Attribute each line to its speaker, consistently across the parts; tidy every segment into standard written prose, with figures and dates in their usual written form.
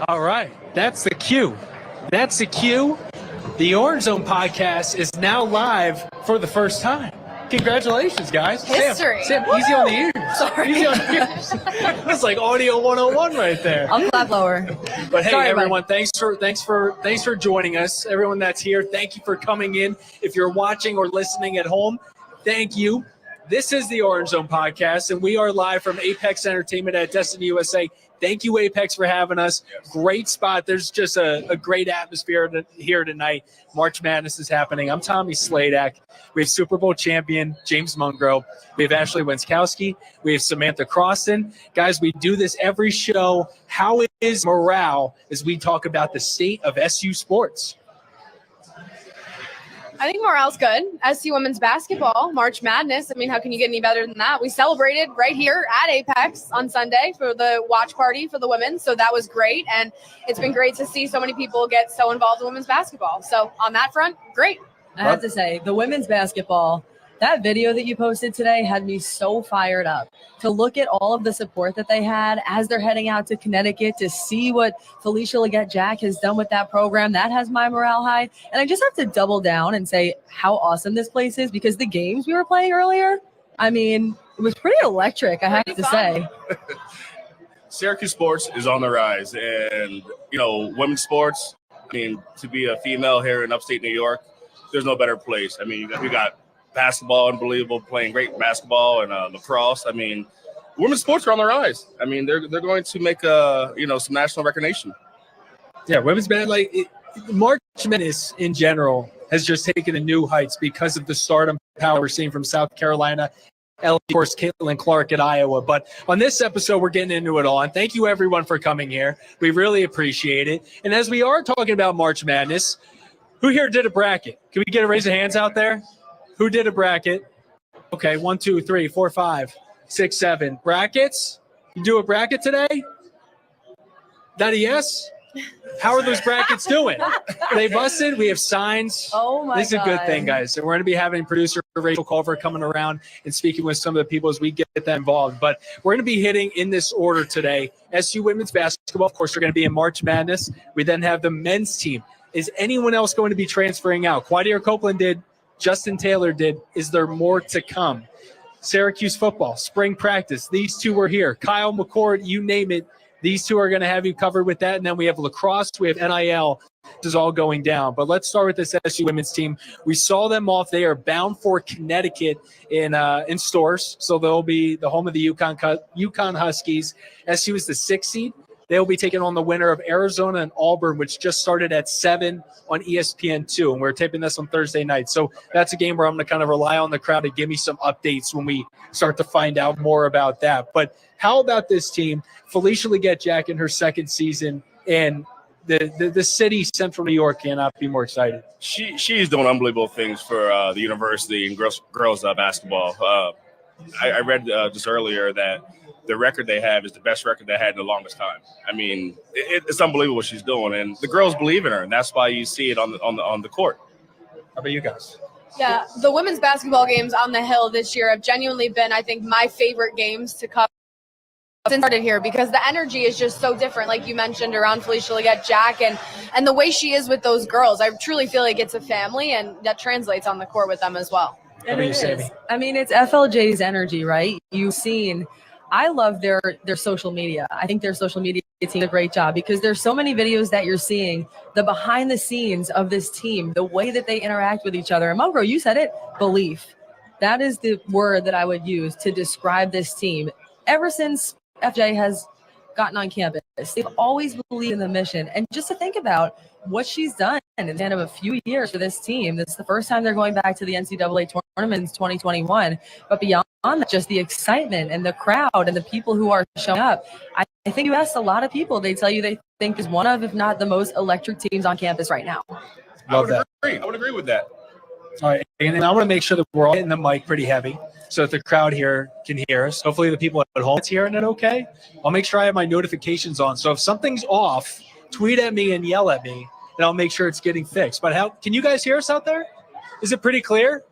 Speaker 1: All right, that's the cue. That's the cue. The Orange Zone podcast is now live for the first time. Congratulations, guys.
Speaker 2: History.
Speaker 1: Sam, easy on the ears.
Speaker 2: Sorry.
Speaker 1: Easy on the ears. That's like audio 101 right there.
Speaker 2: I'll clap lower.
Speaker 1: But hey,
Speaker 2: Sorry,
Speaker 1: everyone, thanks for joining us. Everyone that's here, thank you for coming in. If you're watching or listening at home, thank you. This is the Orange Zone podcast, and we are live from Apex Entertainment at Destiny USA. Thank you, Apex, for having us. Yes. Great spot. There's just a great atmosphere here tonight. March Madness is happening. I'm Tommy Sladek. We have Super Bowl champion James Mungro. We have Ashley Wenskoski. We have Samantha Croston. Guys, we do this every show. How is morale as we talk about the state of SU sports?
Speaker 2: I think morale's good. SU women's basketball, March Madness. I mean, how can you get any better than that? We celebrated right here at Apex on Sunday for the watch party for the women. So that was great. And it's been great to see so many people get so involved in women's basketball. So on that front, great.
Speaker 3: I have to say, the women's basketball, that video that you posted today had me so fired up to look at all of the support that they had as they're heading out to Connecticut to see what Felicia Leggett-Jack has done with that program. That has my morale high. And I just have to double down and say how awesome this place is, because the games we were playing earlier, I mean, it was pretty electric, I have to say.
Speaker 4: Syracuse sports is on the rise, and, you know, women's sports, I mean, to be a female here in upstate New York, there's no better place. I mean, we got basketball, unbelievable, playing great basketball and lacrosse. I mean, women's sports are on the rise. I mean, they're going to make some national recognition.
Speaker 1: Yeah, women's March Madness in general has just taken a new heights because of the stardom power we're seeing from South Carolina. Of course, Caitlin Clark at Iowa. But on this episode, we're getting into it all. And thank you, everyone, for coming here. We really appreciate it. And as we are talking about March Madness, who here did a bracket? Can we get a raise of hands out there? Who did a bracket? Okay, 1, 2, 3, 4, 5, 6, 7. Brackets? You do a bracket today? That a yes? How are those brackets doing? Are they busted? We have signs.
Speaker 3: Oh, my God.
Speaker 1: This is a good thing, guys. And we're going to be having producer Rachel Culver coming around and speaking with some of the people as we get that involved. But we're going to be hitting in this order today. SU women's basketball, of course, they're going to be in March Madness. We then have the men's team. Is anyone else going to be transferring out? Quadier Copeland did. Justin Taylor did. Is there more to come? Syracuse football, spring practice. These two were here. Kyle McCord, you name it. These two are going to have you covered with that. And then we have lacrosse. We have NIL. This is all going down. But let's start with this SU women's team. We saw them off. They are bound for Connecticut in stores. So they'll be the home of the UConn Huskies. SU is the 6th seed. They'll be taking on the winner of Arizona and Auburn, which just started at 7 on ESPN2. And we're taping this on Thursday night. So that's a game where I'm going to kind of rely on the crowd to give me some updates when we start to find out more about that. But how about this team? Felicia Leggett-Jack in her 2nd season, and the city, Central New York, cannot be more excited.
Speaker 4: She's doing unbelievable things for the university and girls basketball. I read just earlier that the record they have is the best record they had in the longest time. I mean, it's unbelievable what she's doing, and the girls believe in her, and that's why you see it on the court.
Speaker 1: How about you guys?
Speaker 2: Yeah, the women's basketball games on the Hill this year have genuinely been, I think, my favorite games to cover since I started here, because the energy is just so different, like you mentioned, around Felicia Leggett-Jack and the way she is with those girls. I truly feel like it's a family, and that translates on the court with them as well.
Speaker 3: And it is. I mean, it's FLJ's energy, right? You've seen. I love their social media. I think their social media team does a great job, because there's so many videos that you're seeing, the behind the scenes of this team, the way that they interact with each other. And Mungro, you said it, belief. That is the word that I would use to describe this team. Ever since FJ has gotten on campus, they've always believed in the mission. And just to think about what she's done in the end of a few years for this team, this is the first time they're going back to the NCAA tournament in 2021. But beyond that, just the excitement and the crowd and the people who are showing up, I think you asked a lot of people, they tell you they think is one of, if not the most electric teams on campus right now.
Speaker 4: I would agree with that.
Speaker 1: All right, and then I want to make sure that we're all hitting the mic pretty heavy so that the crowd here can hear us. Hopefully the people at home is hearing it okay. I'll make sure I have my notifications on. So if something's off, tweet at me and yell at me, and I'll make sure it's getting fixed. But can you guys hear us out there? Is it pretty clear?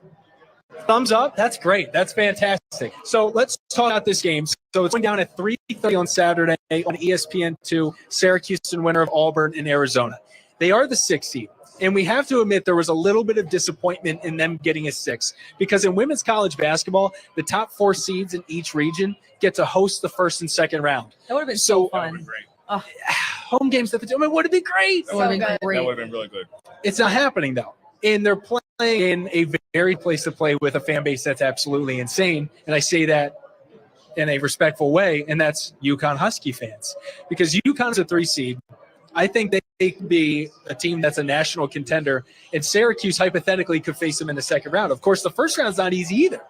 Speaker 1: Thumbs up. That's great. That's fantastic. So let's talk about this game. So it's going down at 3:30 on Saturday on ESPN2, Syracuse and winner of Auburn in Arizona. They are the 6th seed. And we have to admit there was a little bit of disappointment in them getting a 6 because in women's college basketball, the top 4 seeds in each region get to host the first and second round.
Speaker 3: That would have been so fun.
Speaker 4: That would have been great.
Speaker 1: Home games at the Dome would have been great.
Speaker 3: That would have been great.
Speaker 4: That would have been really good.
Speaker 1: It's not happening though. And they're playing in a very place to play with a fan base that's absolutely insane. And I say that in a respectful way, and that's UConn Husky fans. Because UConn's a 3 seed. I think they could be a team that's a national contender, and Syracuse hypothetically could face them in the second round. Of course, the first round's not easy either,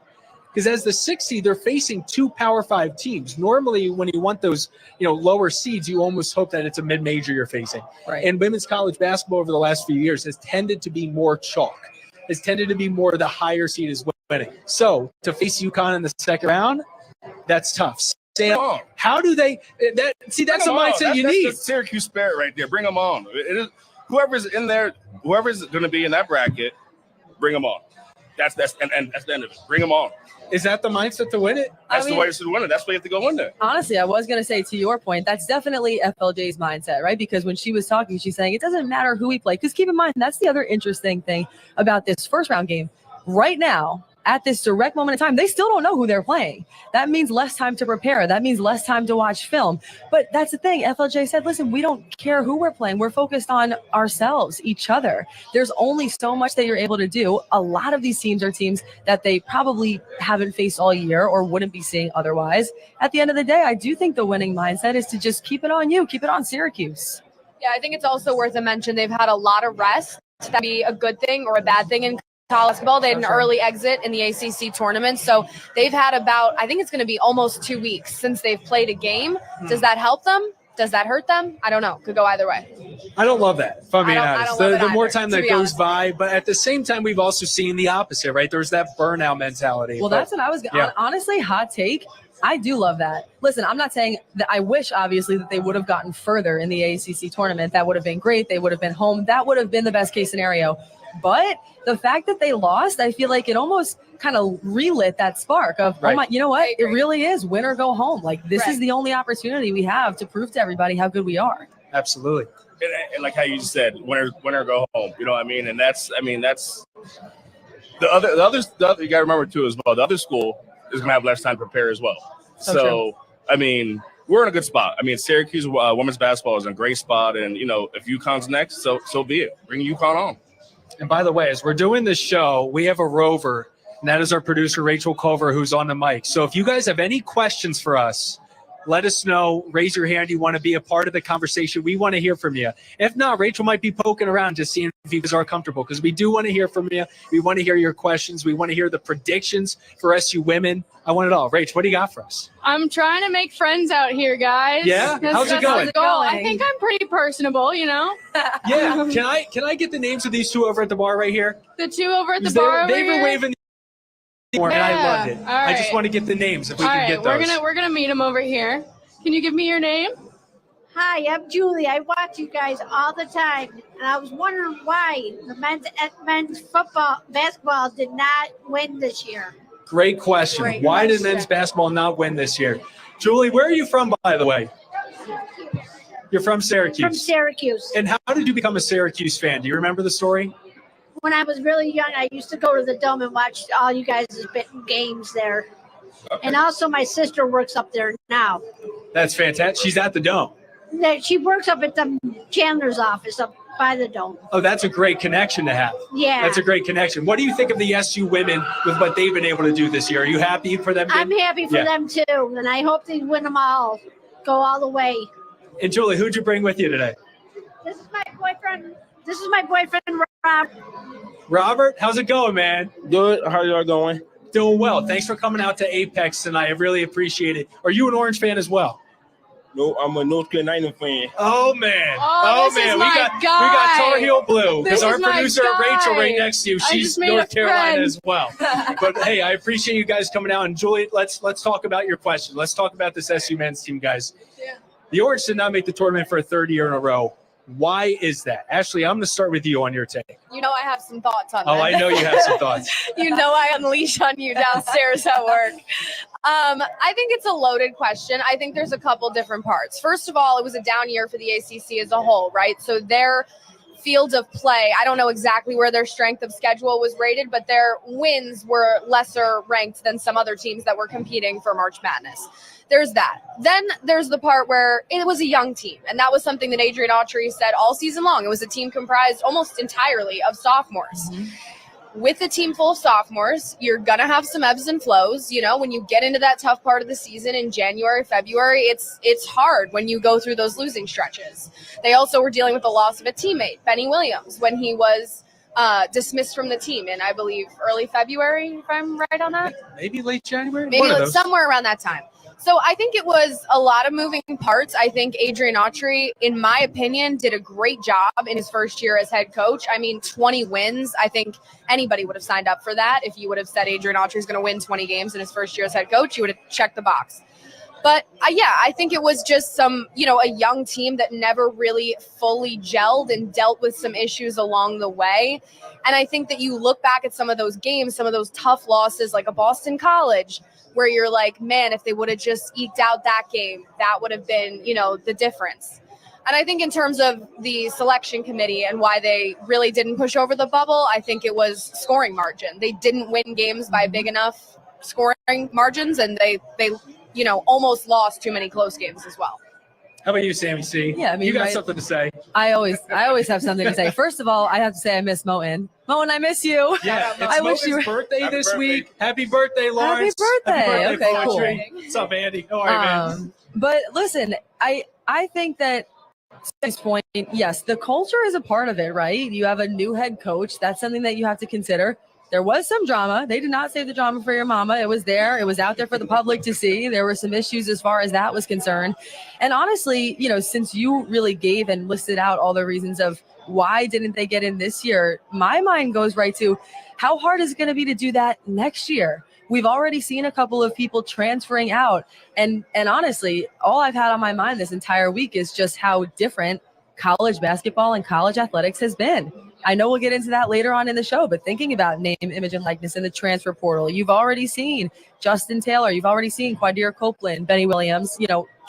Speaker 1: because as the 6th seed, they're facing 2 Power 5 teams. Normally, when you want those, lower seeds, you almost hope that it's a mid-major you're facing.
Speaker 3: Right.
Speaker 1: And women's college basketball over the last few years has tended to be more chalk. Has tended to be more the higher seed is winning. So to face UConn in the second round, that's tough. Sam, how do they that's the mindset you need.
Speaker 4: That's the Syracuse spirit right there. Bring them on. Whoever's in there, whoever's going to be in that bracket, bring them on. That's the end of it. Bring them on.
Speaker 1: Is that the mindset to win it?
Speaker 4: That's the way you should win it. That's why you have to go in there.
Speaker 3: Honestly, I was going to say, to your point, that's definitely FLJ's mindset, right? Because when she was talking, she's saying it doesn't matter who we play. Because keep in mind, that's the other interesting thing about this first round game. Right now, at this direct moment in time, they still don't know who they're playing. That means less time to prepare. That means less time to watch film. But that's the thing. FLJ said, listen, we don't care who we're playing. We're focused on ourselves, each other. There's only so much that you're able to do. A lot of these teams are teams that they probably haven't faced all year or wouldn't be seeing otherwise. At the end of the day, I do think the winning mindset is to just keep it on you, keep it on Syracuse.
Speaker 2: Yeah, I think it's also worth a mention. They've had a lot of rest. That be a good thing or a bad thing in college basketball. They had an early exit in the ACC tournament. So they've had I think it's going to be almost 2 weeks since they've played a game. Does that help them? Does that hurt them? I don't know. Could go either way.
Speaker 1: I don't love that, if I'm being honest. The more time that goes by, but at the same time, we've also seen the opposite, right? There's that burnout mentality.
Speaker 3: Well, that's what I was honestly, hot take. I do love that. Listen, I'm not saying that I wish, obviously, that they would have gotten further in the ACC tournament. That would have been great. They would have been home. That would have been the best case scenario. But the fact that they lost, I feel like it almost kind of relit that spark of, oh my, you know what? It really is win or go home. Like, this is the only opportunity we have to prove to everybody how good we are.
Speaker 1: Absolutely.
Speaker 4: And like how you just said, win or go home. You know what I mean? And that's the others. You got to remember too as well. The other school is going to have less time to prepare as well. So I mean, we're in a good spot. I mean, Syracuse women's basketball is in a great spot, and if UConn's next, so be it. Bring UConn on.
Speaker 1: And by the way, as we're doing this show, we have a rover, and that is our producer, Rachel Culver, who's on the mic. So if you guys have any questions for us, let us know. Raise your hand. You want to be a part of the conversation. We want to hear from you. If not, Rachel might be poking around just seeing if you guys are comfortable, because we do want to hear from you. We want to hear your questions. We want to hear the predictions for SU women. I want it all. Rach, what do you got for us?
Speaker 5: I'm trying to make friends out here, guys.
Speaker 1: Yeah? How's it going?
Speaker 5: I think I'm pretty personable,
Speaker 1: Yeah. Can I get the names of these two over at the bar right here?
Speaker 5: The two over at the bar over
Speaker 1: They were
Speaker 5: here?
Speaker 1: waving and I loved it.
Speaker 5: All right.
Speaker 1: I just want to get the names if we can get those.
Speaker 5: We're gonna meet them over here. Can you give me your name?
Speaker 6: Hi, I'm Julie. I watch you guys all the time, and I was wondering why the men's basketball did not win this year.
Speaker 1: Great question. Why did men's basketball not win this year? Julie, where are you from, by the way? You're from Syracuse.
Speaker 6: From Syracuse.
Speaker 1: And how did you become a Syracuse fan? Do you remember the story?
Speaker 6: When I was really young, I used to go to the Dome and watch all you guys' games there. Okay. And also my sister works up there now.
Speaker 1: That's fantastic. She's at the Dome.
Speaker 6: She works up at the Chandler's office up by the Dome.
Speaker 1: Oh, that's a great connection to have.
Speaker 6: Yeah.
Speaker 1: That's a great connection. What do you think of the SU women with what they've been able to do this year? Are you happy for them?
Speaker 6: I'm happy for them too. And I hope they win them all, go all the way.
Speaker 1: And Julie, who'd you bring with you today?
Speaker 6: This is my boyfriend, Rob.
Speaker 1: Robert, how's it going, man?
Speaker 7: Good. How y'all going?
Speaker 1: Doing well. Thanks for coming out to Apex tonight. I really appreciate it. Are you an Orange fan as well?
Speaker 7: No, I'm a North Carolina fan.
Speaker 1: Oh man!
Speaker 5: Oh man!
Speaker 1: We got Tar Heel Blue because our producer Rachel right next to you. She's North Carolina as well. But hey, I appreciate you guys coming out. And Julie, let's talk about your question. Let's talk about this SU men's team, guys. Yeah. The Orange did not make the tournament for a third year in a row. Why is that? Ashley, I'm going to start with you on your take.
Speaker 2: You know I have some thoughts on that.
Speaker 1: Oh, I know you have some thoughts.
Speaker 2: You know I unleash on you downstairs at work. I think it's a loaded question. I think there's a couple different parts. First of all, it was a down year for the ACC as a whole, right? So their field of play, I don't know exactly where their strength of schedule was rated, but their wins were lesser ranked than some other teams that were competing for March Madness. There's that. Then there's the part where it was a young team, and that was something that Adrian Autry said all season long. It was a team comprised almost entirely of sophomores. Mm-hmm. With a team full of sophomores, you're going to have some ebbs and flows. You know, when you get into that tough part of the season in January, February, it's hard when you go through those losing stretches. They also were dealing with the loss of a teammate, Benny Williams, when he was dismissed from the team in, I believe, early February, if I'm right on that.
Speaker 1: Maybe late January?
Speaker 2: Maybe like somewhere around that time. So I think it was a lot of moving parts. I think Adrian Autry, in my opinion, did a great job in his first year as head coach. I mean, 20 wins. I think anybody would have signed up for that. If you would have said Adrian Autry is going to win 20 games in his first year as head coach, you would have checked the box. But I think it was just a young team that never really fully gelled and dealt with some issues along the way. And I think that you look back at some of those games, some of those tough losses, like a Boston College, where you're like, man, if they would have just eked out that game, that would have been, the difference. And I think in terms of the selection committee and why they really didn't push over the bubble, I think it was scoring margin. They didn't win games by big enough scoring margins, and they almost lost too many close games as well.
Speaker 1: How about you, Sammy C?
Speaker 3: Yeah, I mean,
Speaker 1: you got something to say.
Speaker 3: I always have something to say. First of all, I have to say I miss Moen. Moen, I miss you.
Speaker 1: Yeah, it's
Speaker 3: I wish
Speaker 1: Moen's birthday this week. Happy birthday, Lawrence.
Speaker 3: Happy birthday. Okay,
Speaker 1: poetry.
Speaker 3: cool.
Speaker 1: What's up, Andy? How are you, man?
Speaker 3: But listen, I think that at this point, yes, the culture is a part of it, right? You have a new head coach. That's something that you have to consider. There was some drama. They did not save the drama for your mama. It was there. It was out there for the public to see. There were some issues as far as that was concerned. And honestly, since you really gave and listed out all the reasons of why didn't they get in this year, my mind goes right to how hard is it going to be to do that next year? We've already seen a couple of people transferring out. And honestly, all I've had on my mind this entire week is just how different college basketball and college athletics has been. I know we'll get into that later on in the show, but thinking about name, image, and likeness in the transfer portal, you've already seen Justin Taylor, you've already seen Quadir Copeland, Benny Williams,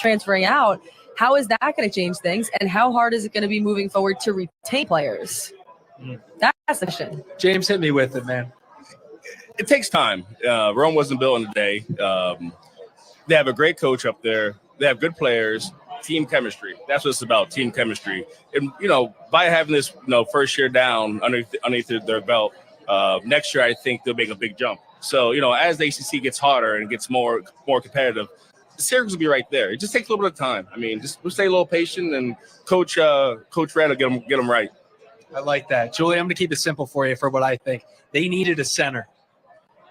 Speaker 3: transferring out. How is that going to change things? And how hard is it going to be moving forward to retain players? That's the question.
Speaker 1: James, hit me with it, man.
Speaker 4: It takes time. Rome wasn't built in a day. They have a great coach up there. They have good players. Team chemistry. That's what it's about, team chemistry. And, by having this, first year down underneath their belt, next year I think they'll make a big jump. So, as the ACC gets hotter and gets more competitive, the Syracuse will be right there. It just takes a little bit of time. I mean, just stay a little patient, and Coach Red will get them right.
Speaker 1: I like that. Julie, I'm going to keep it simple for you for what I think. They needed a center.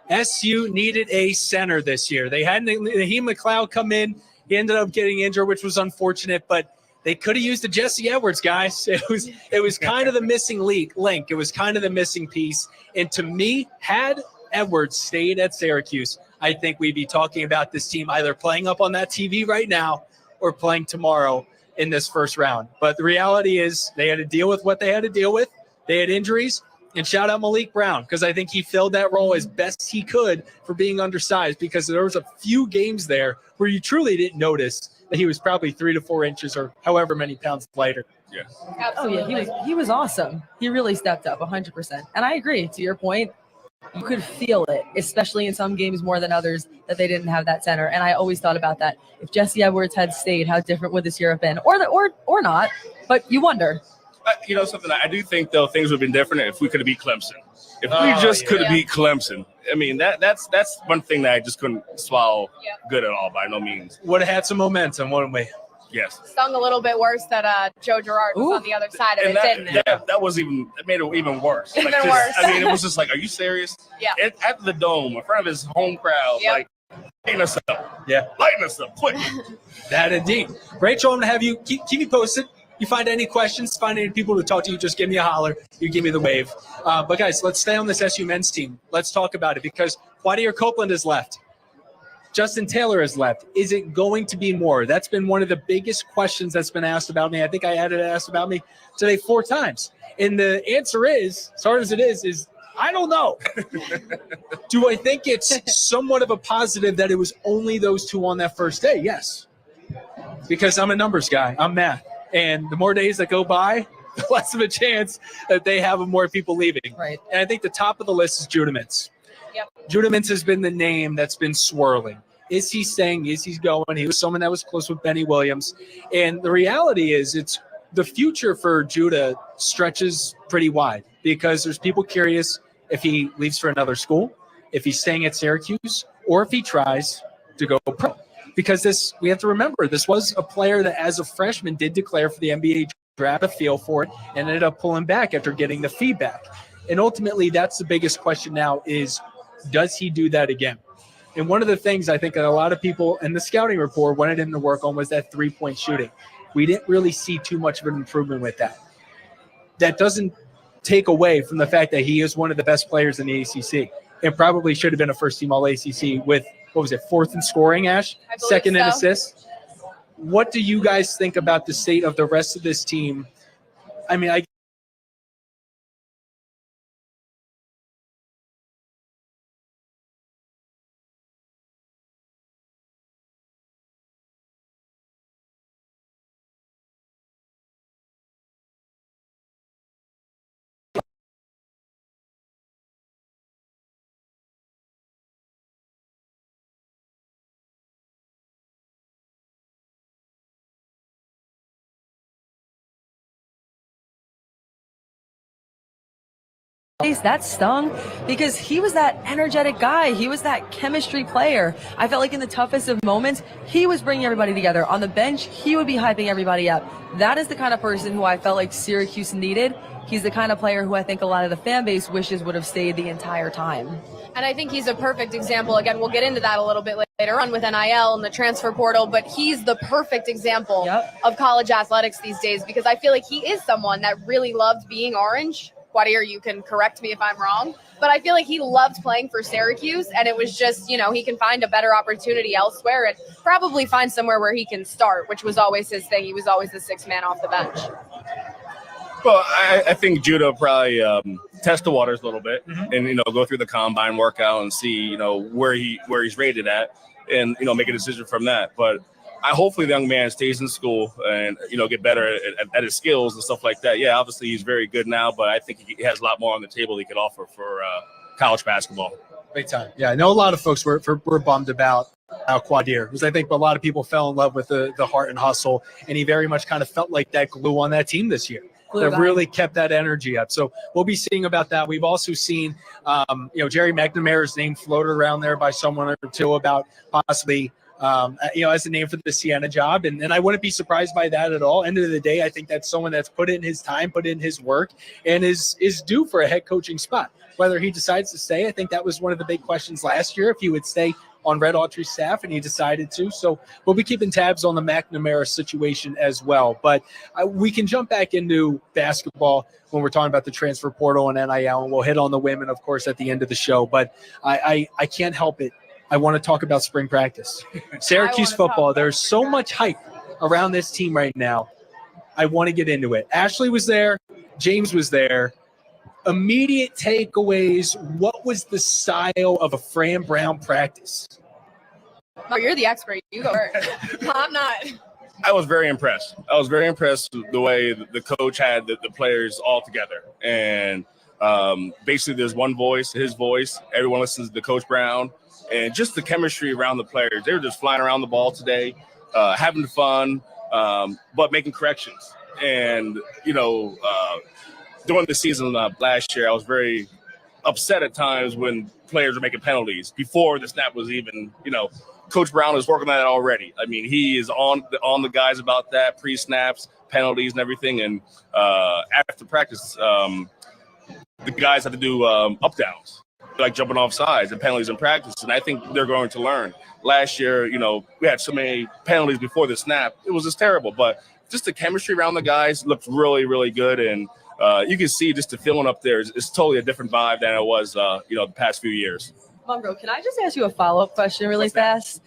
Speaker 1: SU needed a center this year. They had Naheem McLeod come in. He ended up getting injured, which was unfortunate, but they could have used a Jesse Edwards, guys. It was kind of the missing link. It was kind of the missing piece. And to me, had Edwards stayed at Syracuse, I think we'd be talking about this team either playing up on that TV right now or playing tomorrow in this first round. But the reality is they had to deal with what they had to deal with. They had injuries. And shout out Malik Brown, because I think he filled that role as best he could for being undersized, because there was a few games there where you truly didn't notice that he was probably 3 to 4 inches or however many pounds lighter.
Speaker 4: Yeah.
Speaker 2: Absolutely.
Speaker 3: Oh, yeah, he was awesome. He really stepped up 100%. And I agree. To your point, you could feel it, especially in some games more than others, that they didn't have that center. And I always thought about that. If Jesse Edwards had stayed, how different would this year have been? Or not, but you wonder.
Speaker 4: Something I do think, though, things would have been different if we could have beat Clemson. If we just could have beat Clemson. I mean, that's one thing that I just couldn't swallow good at all, by no means.
Speaker 1: Would have had some momentum, wouldn't we?
Speaker 4: Yes.
Speaker 2: Stung a little bit worse that Joe Girard was on the other side of it, didn't it?
Speaker 4: Yeah, that made it even worse.
Speaker 2: Even worse.
Speaker 4: I mean, it was just like, are you serious?
Speaker 2: Yeah.
Speaker 4: At the Dome, in front of his home crowd,
Speaker 2: Yep.
Speaker 4: like, lighten us up.
Speaker 1: Yeah.
Speaker 4: Lighten us up, quick.
Speaker 1: That indeed. Rachel, I'm going to have you keep me posted. You find any questions, find any people to talk to you, just give me a holler. You give me the wave. But, guys, let's stay on this SU men's team. Let's talk about it, because Quadir Copeland is left. Justin Taylor has left. Is it going to be more? That's been one of the biggest questions that's been asked about me. I think I had it asked about me today 4 times. And the answer is, as hard as it is I don't know. Do I think it's somewhat of a positive that it was only those 2 on that first day? Yes. Because I'm a numbers guy. I'm math. And the more days that go by, the less of a chance that they have more people leaving.
Speaker 3: Right.
Speaker 1: And I think the top of the list is Judah Mintz.
Speaker 2: Yep.
Speaker 1: Judah Mintz has been the name that's been swirling. Is he staying? Is he going? He was someone that was close with Benny Williams. And the reality is it's the future for Judah stretches pretty wide because there's people curious if he leaves for another school, if he's staying at Syracuse, or if he tries to go pro. Because we have to remember, this was a player that as a freshman did declare for the NBA draft, a feel for it, and ended up pulling back after getting the feedback. And ultimately, that's the biggest question now is, does he do that again? And one of the things I think that a lot of people in the scouting report wanted him to work on was that 3-point shooting. We didn't really see too much of an improvement with that. That doesn't take away from the fact that he is one of the best players in the ACC and probably should have been a first-team All-ACC with, 4th in scoring, Ash?
Speaker 2: I believe
Speaker 1: 2nd in
Speaker 2: so.
Speaker 1: assists? What do you guys think about the state of the rest of this team? I mean,
Speaker 3: That stung because he was that energetic guy. He was that chemistry player. I felt like in the toughest of moments, he was bringing everybody together. On the bench, he would be hyping everybody up. That is the kind of person who I felt like Syracuse needed. He's the kind of player who I think a lot of the fan base wishes would have stayed the entire time.
Speaker 2: And I think he's a perfect example. Again, we'll get into that a little bit later on with NIL and the transfer portal, but he's the perfect example of college athletics these days because I feel like he is someone that really loved being orange. Quadir, you can correct me if I'm wrong, but I feel like he loved playing for Syracuse, and it was just, he can find a better opportunity elsewhere and probably find somewhere where he can start, which was always his thing. He was always the 6th man off the bench.
Speaker 4: Well, I think Judah probably test the waters a little bit and, go through the combine workout and see, where he's rated at and, make a decision from that. But hopefully the young man stays in school and, get better at his skills and stuff like that. Yeah, obviously he's very good now, but I think he has a lot more on the table he could offer for college basketball.
Speaker 1: Big time. Yeah, I know a lot of folks were bummed about Quadir because I think a lot of people fell in love with the heart and hustle, and he very much kind of felt like that glue on that team this year. That really kept that energy up. So we'll be seeing about that. We've also seen, Jerry McNamara's name floated around there by someone or two about possibly as a name for the Siena job. And I wouldn't be surprised by that at all. End of the day, I think that's someone that's put in his time, put in his work, and is due for a head coaching spot. Whether he decides to stay, I think that was one of the big questions last year, if he would stay on Red Autry's staff, and he decided to. So we'll be keeping tabs on the McNamara situation as well. But we can jump back into basketball when we're talking about the transfer portal and NIL, and we'll hit on the women, of course, at the end of the show. But I can't help it. I want to talk about spring practice. Syracuse football, there's so much hype around this team right now. I want to get into it. Ashley was there. James was there. Immediate takeaways. What was the style of a Fran Brown practice?
Speaker 2: Oh, you're the expert. You go first. I'm not.
Speaker 4: I was very impressed. With the way the coach had the players all together. And basically there's one voice, his voice. Everyone listens to Coach Brown. And just the chemistry around the players. They were just flying around the ball today, having fun, but making corrections. And, during the season last year, I was very upset at times when players were making penalties before the snap was even, Coach Brown is working on that already. I mean, he is on the guys about that, pre-snaps, penalties and everything. And after practice, the guys have to do up-downs, like jumping off sides and penalties in practice. And I think they're going to learn. Last year, we had so many penalties before the snap. It was just terrible. But just the chemistry around the guys looked really, really good. And you can see just the feeling up there is totally a different vibe than it was, the past few years.
Speaker 3: Mungro, can I just ask you a follow-up question really fast?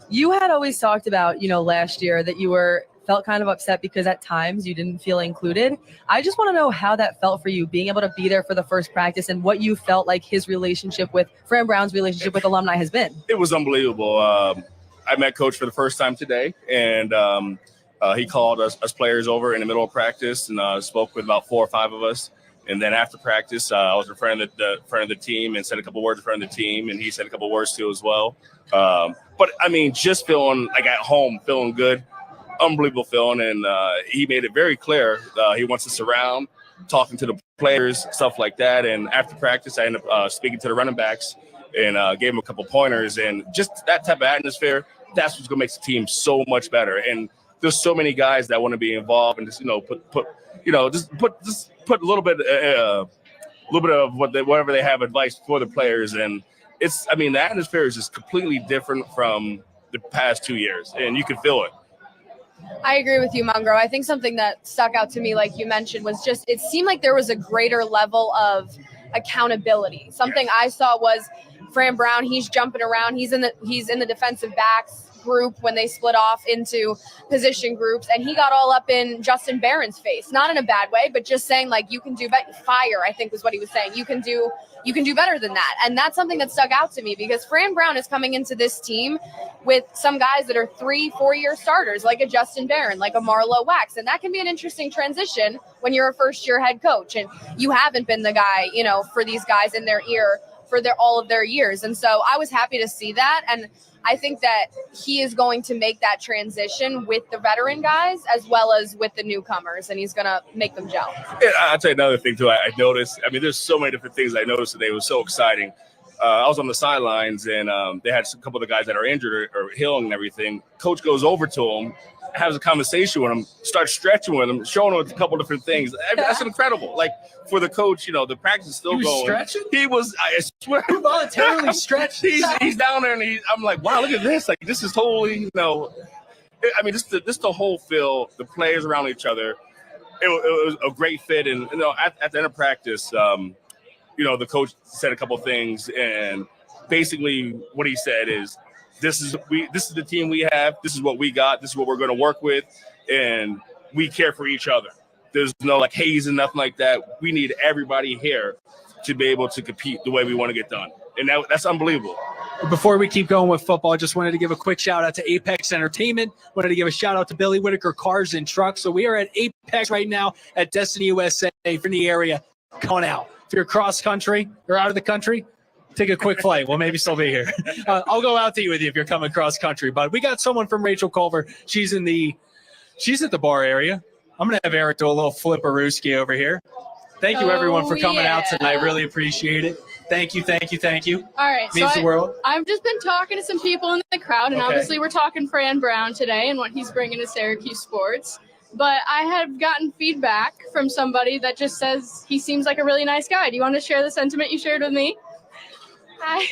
Speaker 3: You had always talked about, last year that you felt kind of upset because at times you didn't feel included. I just want to know how that felt for you, being able to be there for the first practice and what you felt like his relationship with Fran Brown's relationship with alumni has been.
Speaker 4: It was unbelievable. I met Coach for the first time today, and he called us players over in the middle of practice and spoke with about 4 or 5 of us. And then after practice, I was in front of the team and said a couple words in front of the team, and he said a couple words too as well. But I mean, just feeling like at home, feeling good, unbelievable feeling. And he made it very clear he wants us around, talking to the players, stuff like that. And after practice, I ended up speaking to the running backs and gave them a couple pointers. And just that type of atmosphere, that's what's going to make the team so much better. And there's so many guys that want to be involved and just put a little bit of whatever they have advice for the players. And the atmosphere is just completely different from the past 2 years, and you can feel it.
Speaker 2: I agree with you, Mungro. I think something that stuck out to me, like you mentioned, was just it seemed like there was a greater level of accountability. Something I saw was Fran Brown. He's jumping around. He's in the defensive backs group when they split off into position groups, and he got all up in Justin Barron's face, not in a bad way, but just saying like, you can do better. Fire, I think was what he was saying. You can do better than that. And that's something that stuck out to me because Fran Brown is coming into this team with some guys that are 3-4 year starters, like a Justin Barron, like a Marlo Wax. And that can be an interesting transition when you're a first year head coach and you haven't been the guy, for these guys in their ear for all of their years. And so I was happy to see that. And I think that he is going to make that transition with the veteran guys as well as with the newcomers, and he's going to make them gel.
Speaker 4: Yeah, I'll tell you another thing, too. I noticed. I mean, there's so many different things I noticed today. It was so exciting. I was on the sidelines, and they had a couple of the guys that are injured or healing and everything. Coach goes over to him, has a conversation with him, starts stretching with him, showing him a couple different things. That's incredible. Like, for the coach, the practice is still going.
Speaker 1: Stretching?
Speaker 4: He was, I swear.
Speaker 1: You voluntarily stretched?
Speaker 4: He's down there, and I'm like, wow, look at this. Like, this is totally, just the whole feel, the players around each other. It was a great fit. And, at the end of practice, the coach said a couple things, and basically what he said is, this is the team we have. This is what we got. This is what we're going to work with, and we care for each other. There's no like haze and nothing like that. We need everybody here to be able to compete the way we want to get done, and that's unbelievable.
Speaker 1: Before we keep going with football, I just wanted to give a quick shout out to Apex Entertainment. Wanted to give a shout out to Billy Whitaker Cars and Trucks. So we are at Apex right now at Destiny USA. If you're in the area, come on out. If you're cross country or out of the country, take a quick flight. We'll maybe still be here. I'll go out to eat with you if you're coming cross country. But we got someone from Rachel Culver. She's at the bar area. I'm going to have Eric do a little flipperooski over here. Thank you, everyone, for coming out tonight. Really appreciate it. Thank you.
Speaker 5: All right.
Speaker 1: Means the world.
Speaker 5: I've just been talking to some people in the crowd, and obviously we're talking Fran Brown today and what he's bringing to Syracuse sports. But I have gotten feedback from somebody that just says he seems like a really nice guy. Do you want to share the sentiment you shared with me?
Speaker 8: Hi.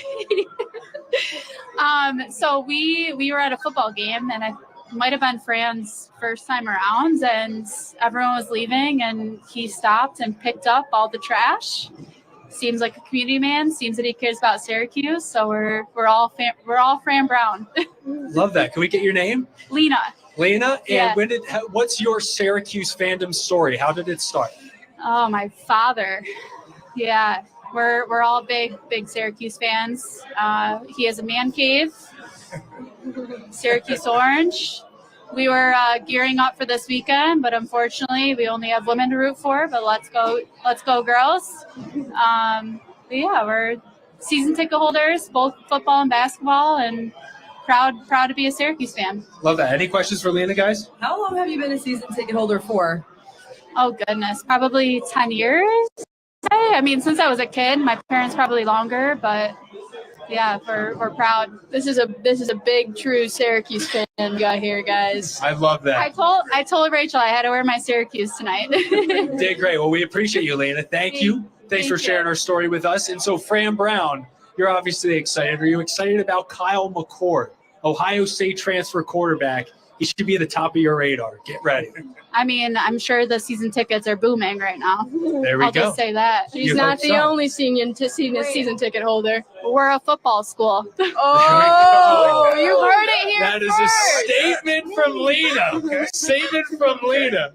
Speaker 8: So we were at a football game, and I might have been Fran's first time around, and everyone was leaving, and he stopped and picked up all the trash. Seems like a community man. Seems that he cares about Syracuse. So we're all Fran Brown.
Speaker 1: Love that. Can we get your name?
Speaker 8: Lena.
Speaker 1: And
Speaker 8: Yeah.
Speaker 1: what's your Syracuse fandom story? How did it start?
Speaker 8: Oh, my father. Yeah. We're all big Syracuse fans. He has a man cave, Syracuse Orange. We were gearing up for this weekend, but unfortunately, we only have women to root for. But let's go, girls! But yeah, we're season ticket holders, both football and basketball, and proud to be a Syracuse fan.
Speaker 1: Love that. Any questions for Lena, guys?
Speaker 3: How long have you been a season ticket holder for?
Speaker 8: Oh goodness, probably 10 years. I mean, since I was a kid. My parents probably longer, but yeah, we're proud.
Speaker 5: This is a big, true Syracuse fan we got here, guys.
Speaker 1: I love that.
Speaker 8: I told Rachel I had to wear my Syracuse tonight.
Speaker 1: Did great. Well, we appreciate you, Lena. Thank you. Thanks for sharing our story with us. And so, Fran Brown, you're obviously excited. Are you excited about Kyle McCord, Ohio State transfer quarterback? He should be at the top of your radar. Get ready.
Speaker 8: I mean, I'm sure the season tickets are booming right now.
Speaker 1: There we
Speaker 8: I'll
Speaker 1: go.
Speaker 8: just say that.
Speaker 5: He's
Speaker 1: You
Speaker 5: not
Speaker 1: hope
Speaker 5: the
Speaker 1: so.
Speaker 5: only season ticket holder.
Speaker 8: We're a football school.
Speaker 2: Oh, you heard it here
Speaker 1: That is
Speaker 2: first.
Speaker 1: a statement from Lena. Statement from Lena.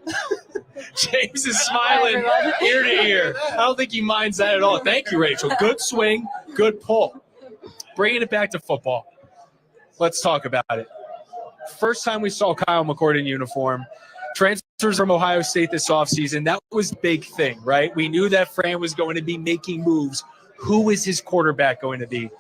Speaker 1: James is smiling ear to ear. I don't think he minds that at all. Thank you, Rachel. Good swing, good pull. Bringing it back to football. Let's talk about it. First time we saw Kyle McCord in uniform. Transfers from Ohio State this offseason. That was a big thing, right? We knew that Fran was going to be making moves. Who is his quarterback going to be?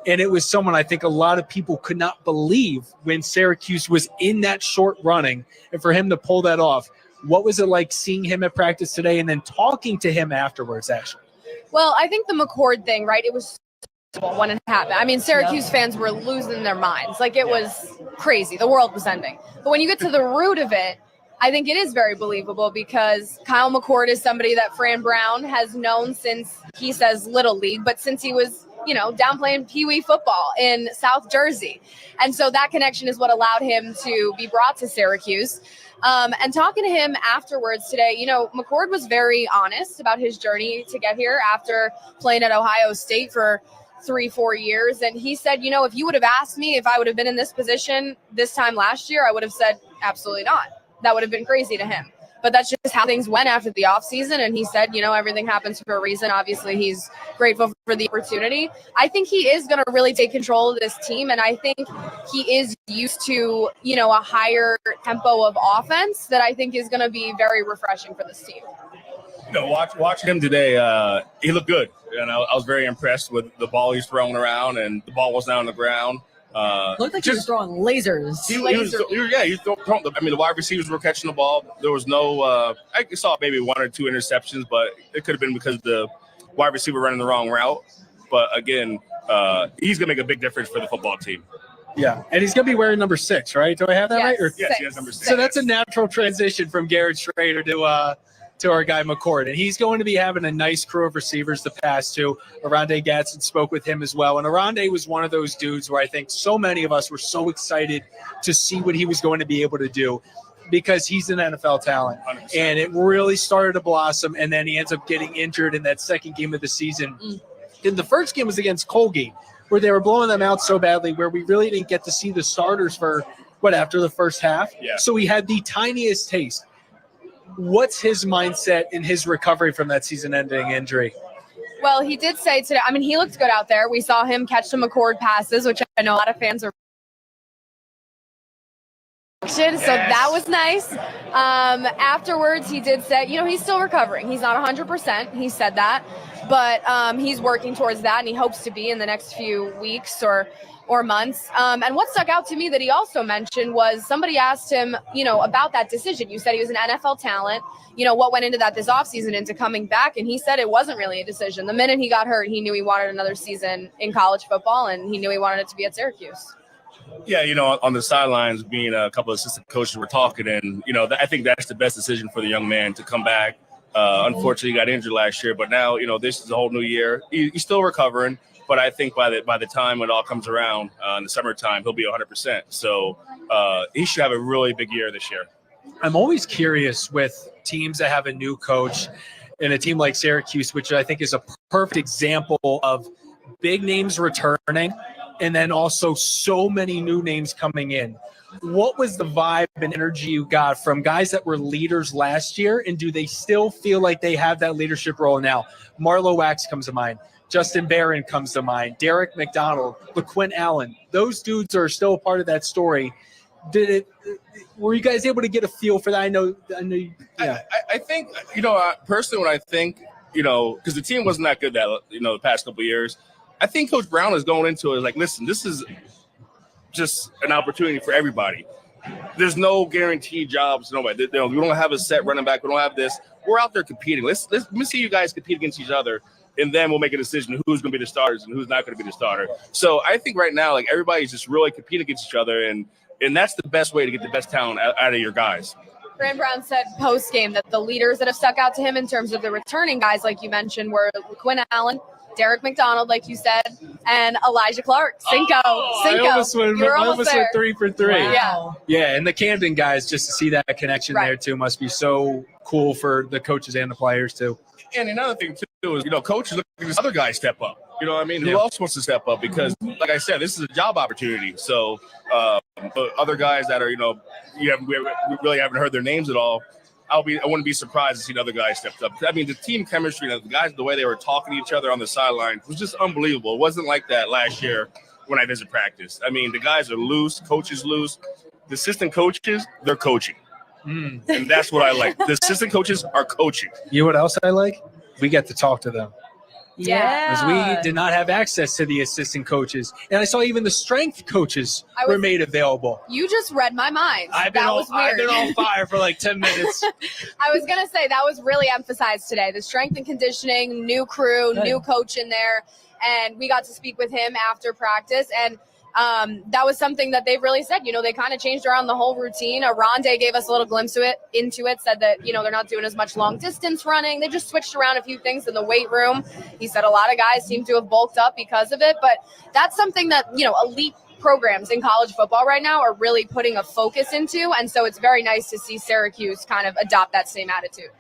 Speaker 1: And it was someone I think a lot of people could not believe when Syracuse was in that short running. And for him to pull that off, what was it like seeing him at practice today and then talking to him afterwards, actually?
Speaker 2: Well, I think the McCord thing, right? It was when it happened. I mean, Syracuse fans were losing their minds. Like, it was crazy. The world was ending. But when you get to the root of it, I think it is very believable because Kyle McCord is somebody that Fran Brown has known since, he says, Little League, but since he was, down playing Pee Wee football in South Jersey. And so that connection is what allowed him to be brought to Syracuse. And talking to him afterwards today, McCord was very honest about his journey to get here after playing at Ohio State for 3-4 years. And he said, if you would have asked me if I would have been in this position this time last year, I would have said, absolutely not. That would have been crazy to him. But that's just how things went after the offseason. And he said, everything happens for a reason. Obviously, he's grateful for the opportunity. I think he is going to really take control of this team. And I think he is used to, a higher tempo of offense that I think is going to be very refreshing for this team.
Speaker 4: Watching him today, he looked good. And I was very impressed with the ball he's throwing around, and the ball was down on the ground.
Speaker 3: Looked like he was throwing lasers.
Speaker 4: He was throwing. The wide receivers were catching the ball. There was no. I saw maybe 1 or 2 interceptions, but it could have been because the wide receiver running the wrong route. But again, he's gonna make a big difference for the football team.
Speaker 1: Yeah, and he's going to be wearing number 6, right? Do I have that right?
Speaker 4: Yes, he has number 6.
Speaker 1: So that's a natural transition from Garrett Schrader to our guy McCord. And he's going to be having a nice crew of receivers to pass to. Arande Gadsden spoke with him as well. And Arande was one of those dudes where I think so many of us were so excited to see what he was going to be able to do because he's an NFL talent. 100%. And it really started to blossom. And then he ends up getting injured in that second game of the season. And the first game was against Colgate, where they were blowing them out so badly, where we really didn't get to see the starters for, after the first half.
Speaker 4: Yeah.
Speaker 1: So we had the tiniest taste. What's his mindset in his recovery from that season-ending injury?
Speaker 2: Well, he did say today, he looked good out there. We saw him catch some McCord passes, which I know a lot of fans are. So that was nice. Afterwards, he did say, he's still recovering. He's not 100%. He said that. But he's working towards that, and he hopes to be in the next few weeks or months. And what stuck out to me that he also mentioned was somebody asked him, about that decision. You said he was an NFL talent. What went into that this offseason into coming back? And he said it wasn't really a decision. The minute he got hurt, he knew he wanted another season in college football, and he knew he wanted it to be at Syracuse.
Speaker 4: Yeah, on the sidelines, being a couple of assistant coaches were talking, and, I think that's the best decision for the young man to come back. Unfortunately, he got injured last year, but now, this is a whole new year. He's still recovering, but I think by the time it all comes around in the summertime, he'll be 100%. So he should have a really big year this year.
Speaker 1: I'm always curious with teams that have a new coach and a team like Syracuse, which I think is a perfect example of big names returning and then also so many new names coming in. What was the vibe and energy you got from guys that were leaders last year, and do they still feel like they have that leadership role now? Marlo Wax comes to mind. Justin Barron comes to mind. Derek McDonald, LaQuint Allen. Those dudes are still a part of that story. Were you guys able to get a feel for that? I know. Yeah.
Speaker 4: I think, personally, when I think, because the team wasn't that good the past couple of years, I think Coach Brown is going into it like, listen, this is just an opportunity for everybody. There's no guaranteed jobs. Nobody. We don't have a set running back. We don't have this. We're out there competing. Let me see you guys compete against each other, and then we'll make a decision who's going to be the starters and who's not going to be the starter. So I think right now, everybody's just really competing against each other, and that's the best way to get the best talent out of your guys.
Speaker 2: Fran Brown said post-game that the leaders that have stuck out to him in terms of the returning guys, like you mentioned, were LaQuint Allen, Derek McDonald, like you said, and Elijah Clark. Cinco.
Speaker 1: I almost went 3 for 3.
Speaker 2: Wow.
Speaker 1: Yeah, and the Camden guys, just to see that connection there too, must be so cool for the coaches and the players too.
Speaker 4: And another thing too is, coaches look at this other guy step up. You know what I mean? Who else wants to step up? Because, like I said, this is a job opportunity. So other guys that are, we really haven't heard their names at all. I wouldn't be surprised to see another guy stepped up. I mean, the team chemistry, the guys, the way they were talking to each other on the sideline was just unbelievable. It wasn't like that last year when I visit practice. I mean, the guys are loose, coaches loose. The assistant coaches, they're coaching. And that's what I like. The assistant coaches are coaching.
Speaker 1: You know what else I like? We get to talk to them.
Speaker 3: Yeah.
Speaker 1: Because we did not have access to the assistant coaches. And I saw even the strength coaches were made available.
Speaker 2: You just read my mind.
Speaker 1: I've been on fire for like 10 minutes.
Speaker 2: I was going to say that was really emphasized today. The strength and conditioning, new crew, new coach in there. And we got to speak with him after practice. And that was something that they really said. They kind of changed around the whole routine. Aronde gave us a little glimpse into it, said that, they're not doing as much long distance running. They just switched around a few things in the weight room. He said a lot of guys seem to have bulked up because of it. But that's something that, elite programs in college football right now are really putting a focus into. And so it's very nice to see Syracuse kind of adopt that same attitude.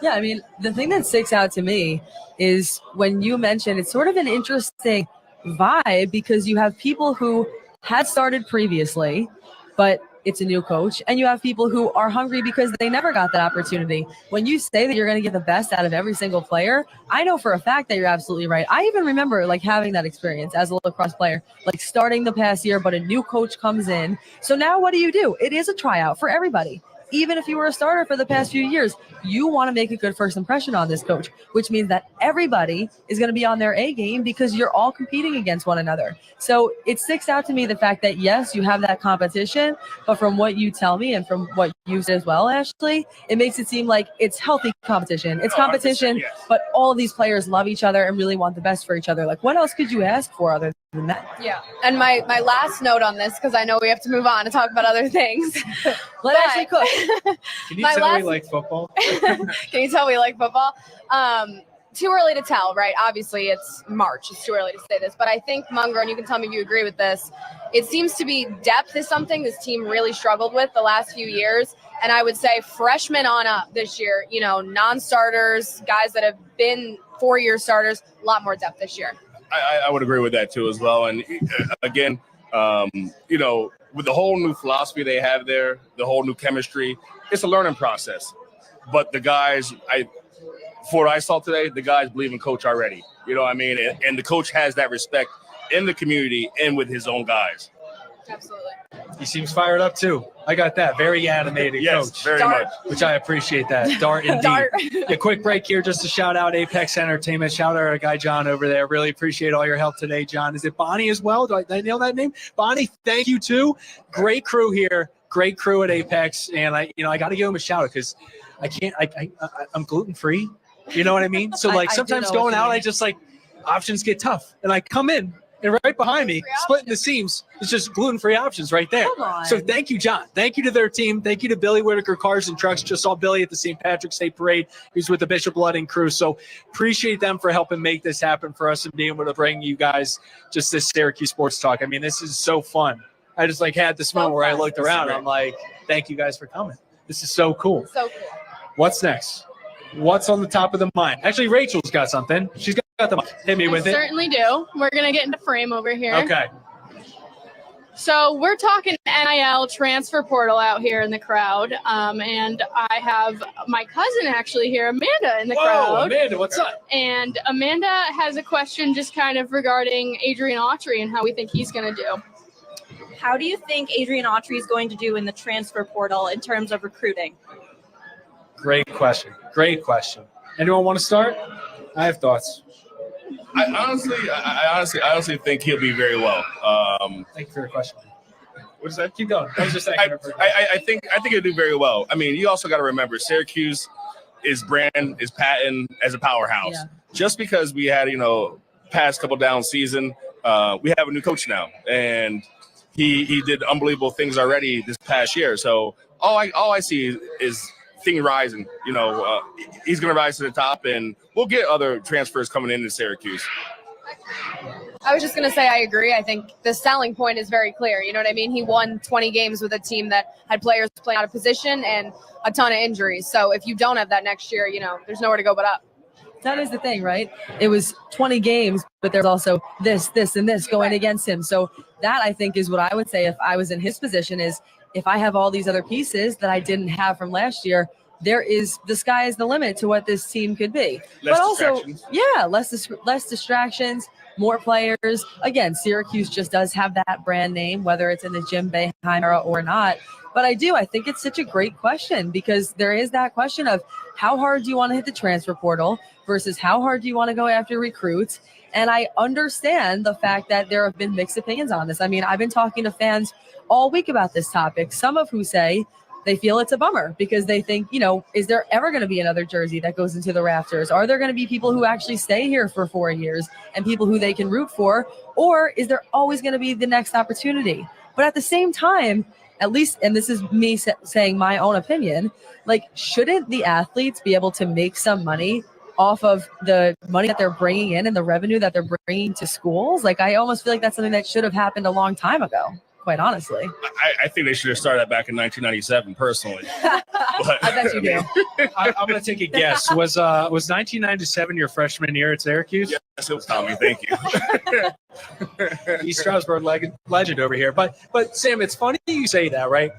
Speaker 3: Yeah, I mean, the thing that sticks out to me is when you mentioned it's sort of an interesting vibe because you have people who had started previously, but it's a new coach, and you have people who are hungry because they never got that opportunity. When you say that you're going to get the best out of every single player, I know for a fact that you're absolutely right. I even remember having that experience as a lacrosse player, starting the past year, but a new coach comes in. So now what do? It is a tryout for everybody. Even if you were a starter for the past few years, you want to make a good first impression on this coach, which means that everybody is going to be on their A game because you're all competing against one another. So it sticks out to me the fact that, yes, you have that competition, but from what you tell me and from what you said as well, Ashley, it makes it seem like it's healthy competition. It's competition, but all of these players love each other and really want the best for each other. What else could you ask for other than that?
Speaker 2: Yeah. And my last note on this, because I know we have to move on to talk about other things.
Speaker 3: Let Ashley cook.
Speaker 1: Can you tell me like football?
Speaker 2: Can you tell me like football? Too early to tell, right? Obviously, it's March. It's too early to say this. But I think, Mungro, and you can tell me if you agree with this, it seems to be depth is something this team really struggled with the last few years. And I would say freshmen on up this year, non-starters, guys that have been 4-year starters, a lot more depth this year.
Speaker 4: I would agree with that too as well. And again, with the whole new philosophy they have there, the whole new chemistry, it's a learning process. But the guys, for what I saw today, the guys believe in coach already. You know what I mean? And the coach has that respect in the community and with his own guys.
Speaker 2: Absolutely.
Speaker 1: He seems fired up too. I got that. Very animated coach.
Speaker 4: Very much.
Speaker 1: Which I appreciate that. Dart indeed.
Speaker 2: Dart.
Speaker 1: A quick break here just to shout out Apex Entertainment. Shout out our guy John over there. Really appreciate all your help today, John. Is it Bonnie as well? Did I nail that name? Bonnie, thank you too. Great crew here. Great crew at Apex. And I got to give him a shout out because I'm gluten free. You know what I mean? So sometimes going out, I just options get tough. And I come in. And right behind me, splitting the seams, it's just gluten-free options right there. So thank you, John. Thank you to their team. Thank you to Billy Whitaker Cars and Trucks. Just saw Billy at the St. Patrick's Day Parade. He's with the Bishop Ludding crew. So appreciate them for helping make this happen for us and being able to bring you guys just this Syracuse sports talk. I mean, this is so fun. I just had this moment where I looked around. I'm like, thank you guys for coming. This is so cool.
Speaker 2: So cool.
Speaker 1: What's next? What's on the top of the mind? Actually, Rachel's got something. She's got the mic. Hit me with it.
Speaker 5: Certainly do. We're going to get into frame over here.
Speaker 1: Okay.
Speaker 5: So we're talking NIL transfer portal out here in the crowd. And I have my cousin actually here, Amanda, in the crowd.
Speaker 1: Amanda, what's up?
Speaker 5: And Amanda has a question just kind of regarding Adrian Autry and how we think he's going to do.
Speaker 9: How do you think Adrian Autry is going to do in the transfer portal in terms of recruiting?
Speaker 1: Great question. Anyone want to start? I have thoughts.
Speaker 4: I honestly think he'll be very well.
Speaker 1: Thank you for your question.
Speaker 4: What is that?
Speaker 1: Keep going. I was just saying.
Speaker 4: I think he'll do very well. I mean, you also got to remember Syracuse is patent as a powerhouse. Yeah. Just because we had past couple down season, we have a new coach now, and he did unbelievable things already this past year. So all I see is thing rising. He's going to rise to the top, and we'll get other transfers coming into Syracuse.
Speaker 2: I was just going to say I agree. I think the selling point is very clear. You know what I mean? He won 20 games with a team that had players playing out of position and a ton of injuries. So if you don't have that next year, there's nowhere to go but up.
Speaker 3: That is the thing, right? It was 20 games, but there's also this, and this going against him. So that, I think, is what I would say if I was in his position is if I have all these other pieces that I didn't have from last year, the sky is the limit to what this team could be.
Speaker 4: Less
Speaker 3: but also,
Speaker 4: distractions.
Speaker 3: less distractions, more players. Again, Syracuse just does have that brand name, whether it's in the Jim Boeheim era or not. But I think it's such a great question because there is that question of how hard do you want to hit the transfer portal versus how hard do you want to go after recruits? And I understand the fact that there have been mixed opinions on this. I mean, I've been talking to fans all week about this topic, some of who say they feel it's a bummer because they think, is there ever going to be another jersey that goes into the rafters? Are there going to be people who actually stay here for 4 years and people who they can root for? Or is there always going to be the next opportunity? But at the same time, at least, and this is me saying my own opinion, shouldn't the athletes be able to make some money off of the money that they're bringing in and the revenue that they're bringing to schools? I almost feel like that's something that should have happened a long time ago. Quite honestly,
Speaker 4: I think they should have started that back in 1997. Personally,
Speaker 3: I bet you do.
Speaker 1: I'm going to take a guess. Was 1997 your freshman year at Syracuse?
Speaker 4: Yes, it was Tommy. Thank you.
Speaker 1: East Stroudsburg legend over here. But Sam, it's funny you say that, right?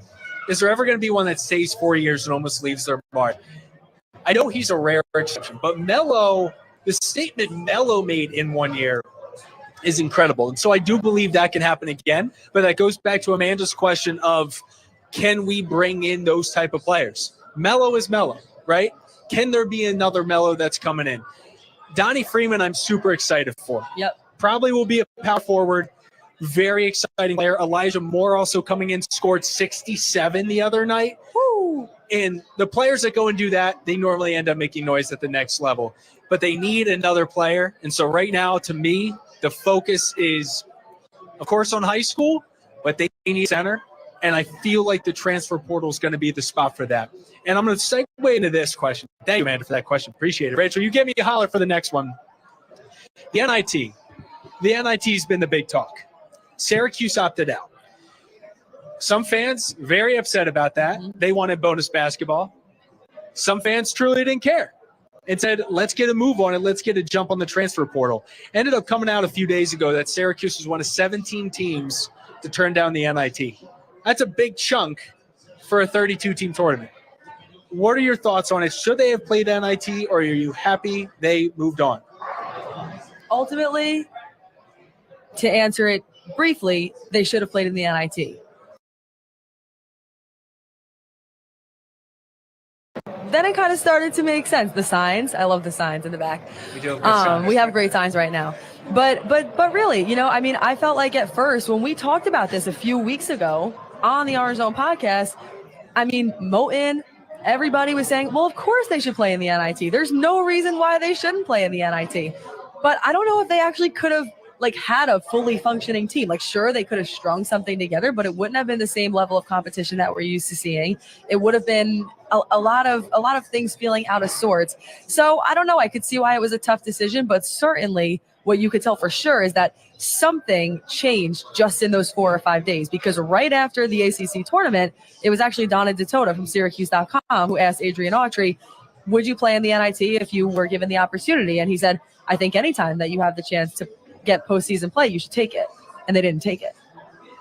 Speaker 1: Is there ever going to be one that stays 4 years and almost leaves their mark? I know he's a rare exception, but the statement Melo made in 1 year is incredible. And so I do believe that can happen again, but that goes back to Amanda's question of, can we bring in those type of players? Melo is Melo, right? Can there be another Melo that's coming in? Donnie Freeman, I'm super excited for.
Speaker 3: Yep.
Speaker 1: Probably will be a power forward. Very exciting player. Elijah Moore also coming in, scored 67 the other night. Woo! And the players that go and do that, they normally end up making noise at the next level. But they need another player. And so right now, to me, the focus is, of course, on high school, but they need center. And I feel like the transfer portal is going to be the spot for that. And I'm going to segue into this question. Thank you, Amanda, for that question. Appreciate it. Rachel, you give me a holler for the next one. The NIT. The NIT has been the big talk. Syracuse opted out. Some fans very upset about that. They wanted bonus basketball. Some fans truly didn't care and said, let's get a move on it. Let's get a jump on the transfer portal. Ended up coming out a few days ago that Syracuse was one of 17 teams to turn down the NIT. That's a big chunk for a 32-team tournament. What are your thoughts on it? Should they have played NIT, or are you happy they moved on?
Speaker 3: Ultimately, to answer it briefly, they should have played in the NIT. Then it kind of started to make sense. The signs, I love the signs in the back. We have great signs right now. But really, I felt like at first when we talked about this a few weeks ago on the Orange Zone podcast, Moten, everybody was saying, well, of course they should play in the NIT. There's no reason why they shouldn't play in the NIT. But I don't know if they actually could have had a fully functioning team. Sure, they could have strung something together, but it wouldn't have been the same level of competition that we're used to seeing. It would have been a lot of things feeling out of sorts. So I don't know. I could see why it was a tough decision, but certainly what you could tell for sure is that something changed just in those 4 or 5 days, because right after the ACC tournament, it was actually Donna DeTota from Syracuse.com who asked Adrian Autry, would you play in the NIT if you were given the opportunity? And he said, I think anytime that you have the chance to get postseason play, you should take it. And they didn't take it.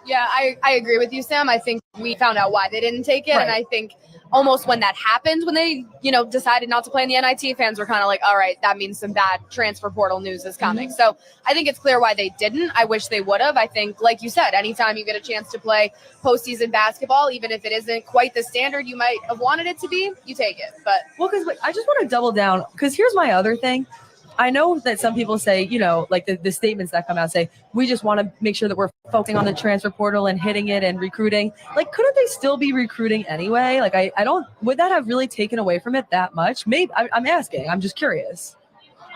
Speaker 2: Yeah, I agree with you, Sam. I think we found out why they didn't take it.
Speaker 3: Right.
Speaker 2: And I think almost when that happened, when they, decided not to play in the NIT, fans were kind of like, all right, that means some bad transfer portal news is coming.
Speaker 3: Mm-hmm.
Speaker 2: So I think it's clear why they didn't. I wish they would have. I think, like you said, anytime you get a chance to play postseason basketball, even if it isn't quite the standard you might have wanted it to be, you take it. But
Speaker 3: because I just want to double down, because here's my other thing. I know that some people say, the statements that come out say, we just want to make sure that we're focusing on the transfer portal and hitting it and recruiting. Couldn't they still be recruiting anyway? Would that have really taken away from it that much? Maybe. I'm asking. I'm just curious.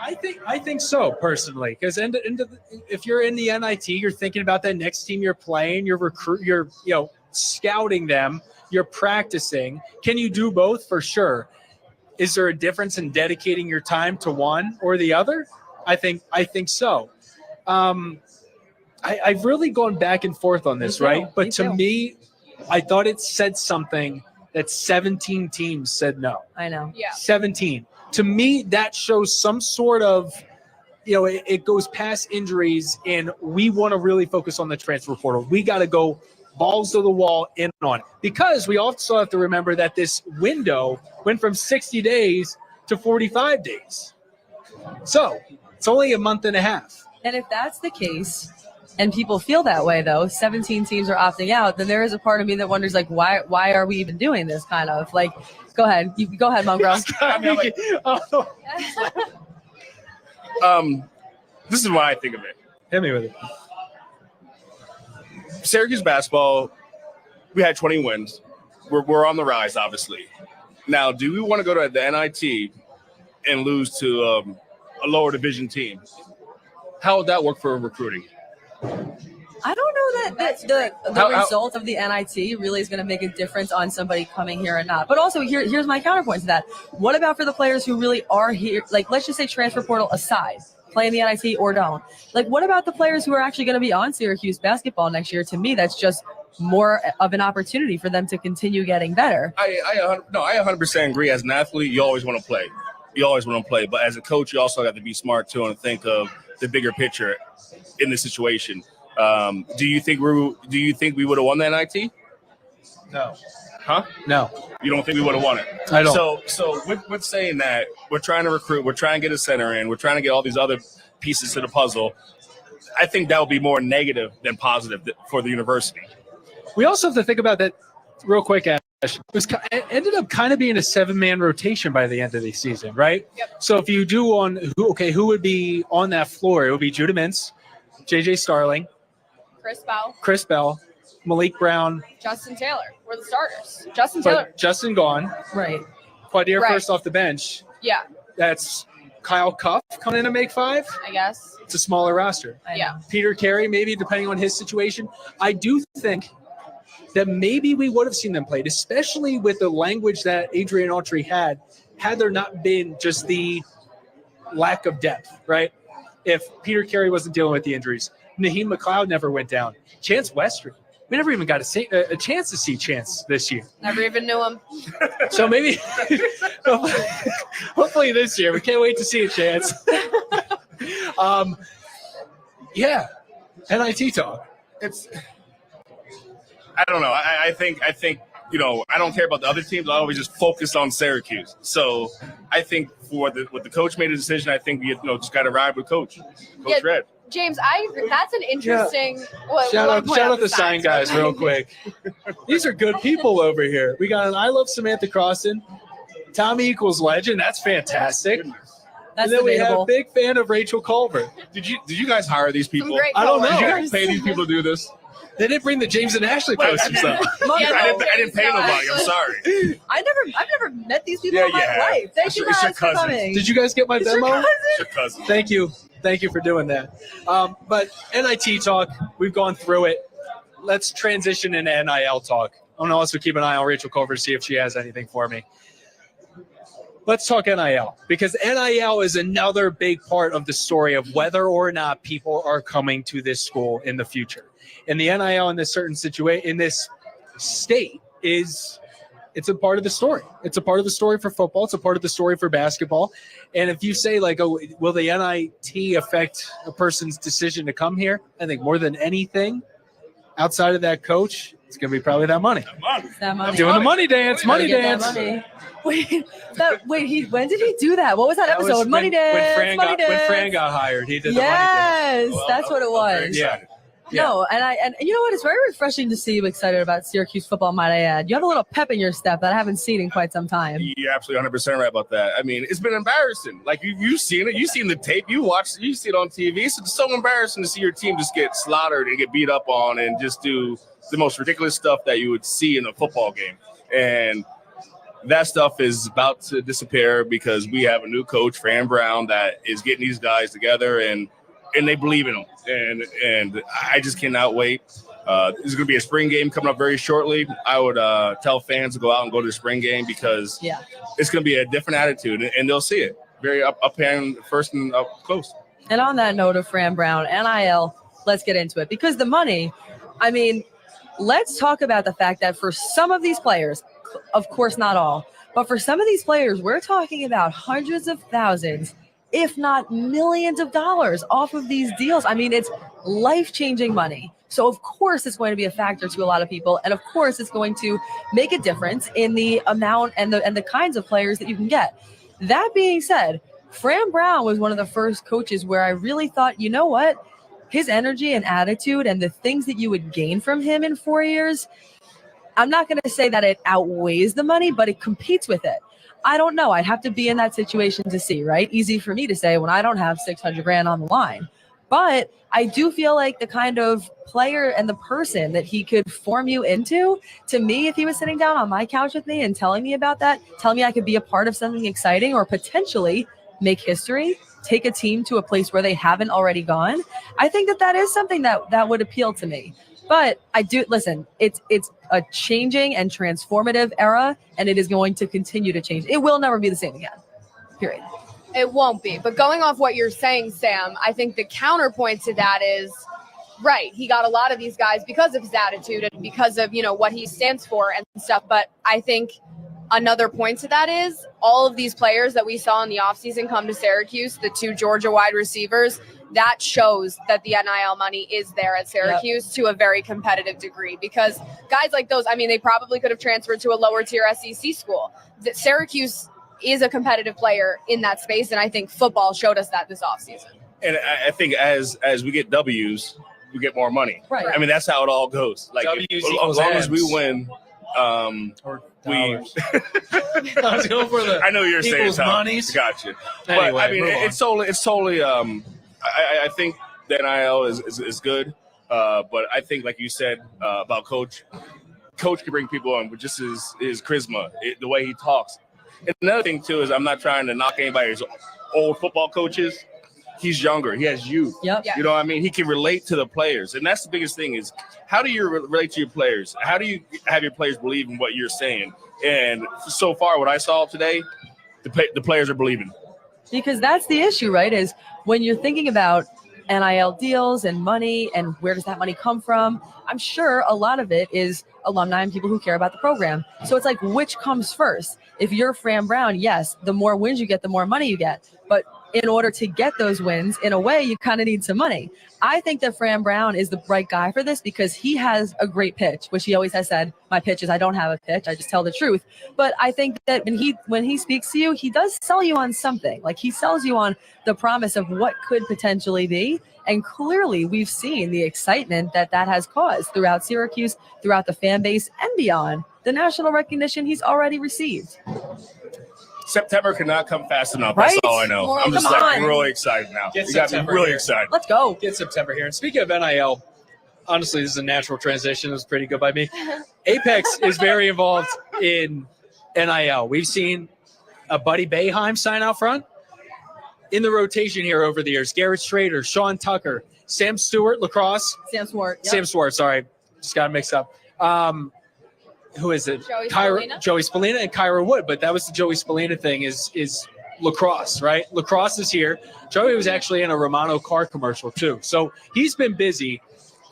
Speaker 1: I think so, personally, because if you're in the NIT, you're thinking about that next team you're playing, you're scouting them. you're practicing. Can you do both? For sure. Is there a difference in dedicating your time to one or the other? I think so. I've really gone back and forth on this, right? But to me, I thought it said something that 17 teams said no.
Speaker 3: I know.
Speaker 2: Yeah.
Speaker 1: 17. To me, that shows some sort of, it goes past injuries, and we want to really focus on the transfer portal. We got to go balls to the wall in on it, because we also have to remember that this window went from 60 days to 45 days. So it's only a month and a half.
Speaker 3: And if that's the case, and people feel that way, though, 17 teams are opting out, then there is a part of me that wonders, like, why are we even doing this kind of? Like, go ahead. Go ahead, Mungro.
Speaker 4: This is what I think of it.
Speaker 1: Hit me with it.
Speaker 4: Syracuse basketball, we had 20 wins. We're on the rise, obviously. Now, do we want to go to the NIT and lose to a lower division team? How would that work for recruiting?
Speaker 3: I don't know that the result of the NIT really is going to make a difference on somebody coming here or not. But also, here's my counterpoint to that. What about for the players who really are here? Like, let's just say transfer portal aside, play in the NIT or don't. Like, what about the players who are actually going to be on Syracuse basketball next year? To me, that's just more of an opportunity for them to continue getting better.
Speaker 4: I 100% agree. As an athlete, you always want to play. But as a coach, you also have to be smart, too, and think of the bigger picture in this situation. Do you think we would have won that NIT?
Speaker 1: No.
Speaker 4: Huh?
Speaker 1: No.
Speaker 4: You don't think we would have won it?
Speaker 1: I don't.
Speaker 4: So with saying that, we're trying to recruit, we're trying to get a center in, we're trying to get all these other pieces to the puzzle. I think that would be more negative than positive for the university.
Speaker 1: We also have to think about that real quick, Ash. It ended up kind of being a 7-man rotation by the end of the season, right?
Speaker 2: Yep.
Speaker 1: So if you do who would be on that floor? It would be Judah Mintz, JJ Starling, Chris Bell, Malik Brown,
Speaker 2: Justin Taylor were the starters. Justin
Speaker 1: gone.
Speaker 3: Right.
Speaker 1: Quadir
Speaker 2: Right.
Speaker 1: first off the bench.
Speaker 2: Yeah,
Speaker 1: That's Kyle Cuff coming in to make 5.
Speaker 2: I guess.
Speaker 1: It's a smaller roster.
Speaker 2: Yeah.
Speaker 1: Peter Carey, maybe, depending on his situation. I do think that maybe we would have seen them played, especially with the language that Adrian Autry had there not been just the lack of depth, right? If Peter Carey wasn't dealing with the injuries. Naheem McLeod never went down. Chance Westry. We never even got a chance to see Chance this year.
Speaker 2: Never even knew him.
Speaker 1: So maybe, hopefully this year. We can't wait to see a Chance. Yeah, NIT talk.
Speaker 4: I don't know. I think I don't care about the other teams. I always just focus on Syracuse. So I think what the coach made a decision, I think we just got to ride with Coach Red.
Speaker 2: James, I agree. That's an interesting.
Speaker 1: Shout out the sign guys real quick. These are good people over here. We got an I Love Samantha Croston, Tommy equals legend. That's fantastic.
Speaker 3: That's
Speaker 1: and then we have
Speaker 3: debatable.
Speaker 1: big fan of Rachel Culver.
Speaker 4: Did you guys hire these people?
Speaker 2: Great
Speaker 1: I don't know.
Speaker 4: Did you
Speaker 2: coworkers.
Speaker 4: guys pay these people to do this?
Speaker 1: They didn't bring the James and Ashley posters up.
Speaker 4: I didn't pay nobody. I'm sorry.
Speaker 3: I've never met these people
Speaker 4: Yeah,
Speaker 3: in my
Speaker 4: you have.
Speaker 3: life. Thank you
Speaker 4: It's your
Speaker 3: guys for
Speaker 4: cousin.
Speaker 3: coming.
Speaker 1: Did you guys get my
Speaker 3: It's your
Speaker 1: memo?
Speaker 3: cousin.
Speaker 4: Your cousin.
Speaker 1: Thank you for doing that. But NIT talk, we've gone through it. Let's transition into NIL talk. I'm going to also keep an eye on Rachel Culver, see if she has anything for me. Let's talk NIL, because NIL is another big part of the story of whether or not people are coming to this school in the future. And the NIL in this certain situation, in this state, it's a part of the story. It's a part of the story for football. It's a part of the story for basketball. And if you say, like, oh, will the NIT affect a person's decision to come here? I think more than anything, outside of that coach, it's going to be probably that money.
Speaker 3: That money.
Speaker 1: Doing the money dance, money
Speaker 3: Get that
Speaker 1: dance.
Speaker 3: money. When did he do that? What was that
Speaker 1: That was
Speaker 3: episode? Money dance.
Speaker 1: When Fran got hired, he did the money
Speaker 3: Yes,
Speaker 4: Well,
Speaker 3: that's what it was.
Speaker 1: dance. Yeah.
Speaker 3: No, and you know what? It's very refreshing to see you excited about Syracuse football, might I add. You have a little pep in your step that I haven't seen in quite some time.
Speaker 4: You're absolutely 100% right about that. I mean, it's been embarrassing. Like, you've seen it. You've seen the tape. You see it on TV. So it's so embarrassing to see your team just get slaughtered and get beat up on and just do the most ridiculous stuff that you would see in a football game. And that stuff is about to disappear because we have a new coach, Fran Brown, that is getting these guys together and they believe in them. And I just cannot wait There's going to be a spring game coming up very shortly. I would tell fans to go out and go to the spring game because it's going to be a different attitude, and they'll see it very up hand first and up close.
Speaker 3: And on that note of Fran Brown, NIL, let's get into it because the money, I mean, let's talk about the fact that for some of these players, of course not all, but for some of these players, we're talking about hundreds of thousands, if not millions of dollars off of these deals. I mean, it's life-changing money. So of course it's going to be a factor to a lot of people. And of course it's going to make a difference in the amount and the kinds of players that you can get. That being said, Fran Brown was one of the first coaches where I really thought, you know what? His energy and attitude and the things that you would gain from him in 4 years, I'm not going to say that it outweighs the money, but it competes with it. I don't know. I'd have to be in that situation to see, right? Easy for me to say when I don't have 600 grand on the line. But I do feel like the kind of player and the person that he could form you into, to me, if he was sitting down on my couch with me and telling me about that, telling me I could be a part of something exciting or potentially make history, take a team to a place where they haven't already gone, I think that is something that would appeal to me. But I do, listen, it's a changing and transformative era, and it is going to continue to change. It will never be the same again, period.
Speaker 2: It won't be. But going off what you're saying, Sam, I think the counterpoint to that is, right, he got a lot of these guys because of his attitude and because of, you know, what he stands for and stuff. But I think another point to that is all of these players that we saw in the offseason come to Syracuse, the 2 Georgia wide receivers, that shows that the NIL money is there at Syracuse to a very competitive degree, because guys like those, I mean, they probably could have transferred to a lower tier SEC school. Syracuse is a competitive player in that space, and I think football showed us that this offseason.
Speaker 4: And I think as we get W's, we get more money.
Speaker 3: Right.
Speaker 4: I mean, that's how it all goes. Like, as long as we win, we.
Speaker 1: I was going for the
Speaker 4: I know you're saying
Speaker 1: monies.
Speaker 4: Gotcha.
Speaker 1: Anyway,
Speaker 4: but I mean, it's totally. I think the NIL is good, but I think, like you said about Coach can bring people on with just his charisma, the way he talks. And another thing too is I'm not trying to knock anybody's old football coaches. He's younger. He has youth.
Speaker 3: Yep.
Speaker 4: You know what I mean? He can relate to the players. And that's the biggest thing is, how do you relate to your players? How do you have your players believe in what you're saying? And so far, what I saw today, the players are believing.
Speaker 3: Because that's the issue, right? Is when you're thinking about NIL deals and money and where does that money come from? I'm sure a lot of it is alumni and people who care about the program. So it's like, which comes first? If you're Fran Brown, yes, the more wins you get, the more money you get. But in order to get those wins, in a way, you kind of need some money. I think that Fran Brown is the right guy for this because he has a great pitch, which he always has said, my pitch is I don't have a pitch, I just tell the truth. But I think that when he speaks to you, he does sell you on something. Like, he sells you on the promise of what could potentially be. And clearly we've seen the excitement that has caused throughout Syracuse, throughout the fan base, and beyond the national recognition he's already received.
Speaker 4: September cannot come fast enough.
Speaker 3: Right?
Speaker 4: That's all I know.
Speaker 3: Well,
Speaker 4: I'm just
Speaker 3: come
Speaker 4: like
Speaker 3: on.
Speaker 4: really excited now.
Speaker 1: Get
Speaker 4: You got me
Speaker 1: September
Speaker 4: really
Speaker 1: here.
Speaker 4: excited.
Speaker 3: Let's go.
Speaker 1: Get September here. And speaking of NIL, honestly, this is a natural transition. It was pretty good by me. Apex is very involved in NIL. We've seen a Buddy Boeheim sign out front. In the rotation here over the years, Garrett Schrader, Sean Tucker, Sam Stewart, lacrosse.
Speaker 3: Sam Swart. Yep.
Speaker 1: Sam Swart, sorry. Just got mixed up. Who is it?
Speaker 2: Joey Spallina.
Speaker 1: Joey Spallina and Kyra Wood. But that was the Joey Spallina thing is lacrosse, right? Lacrosse is here. Joey was actually in a Romano car commercial too. So he's been busy,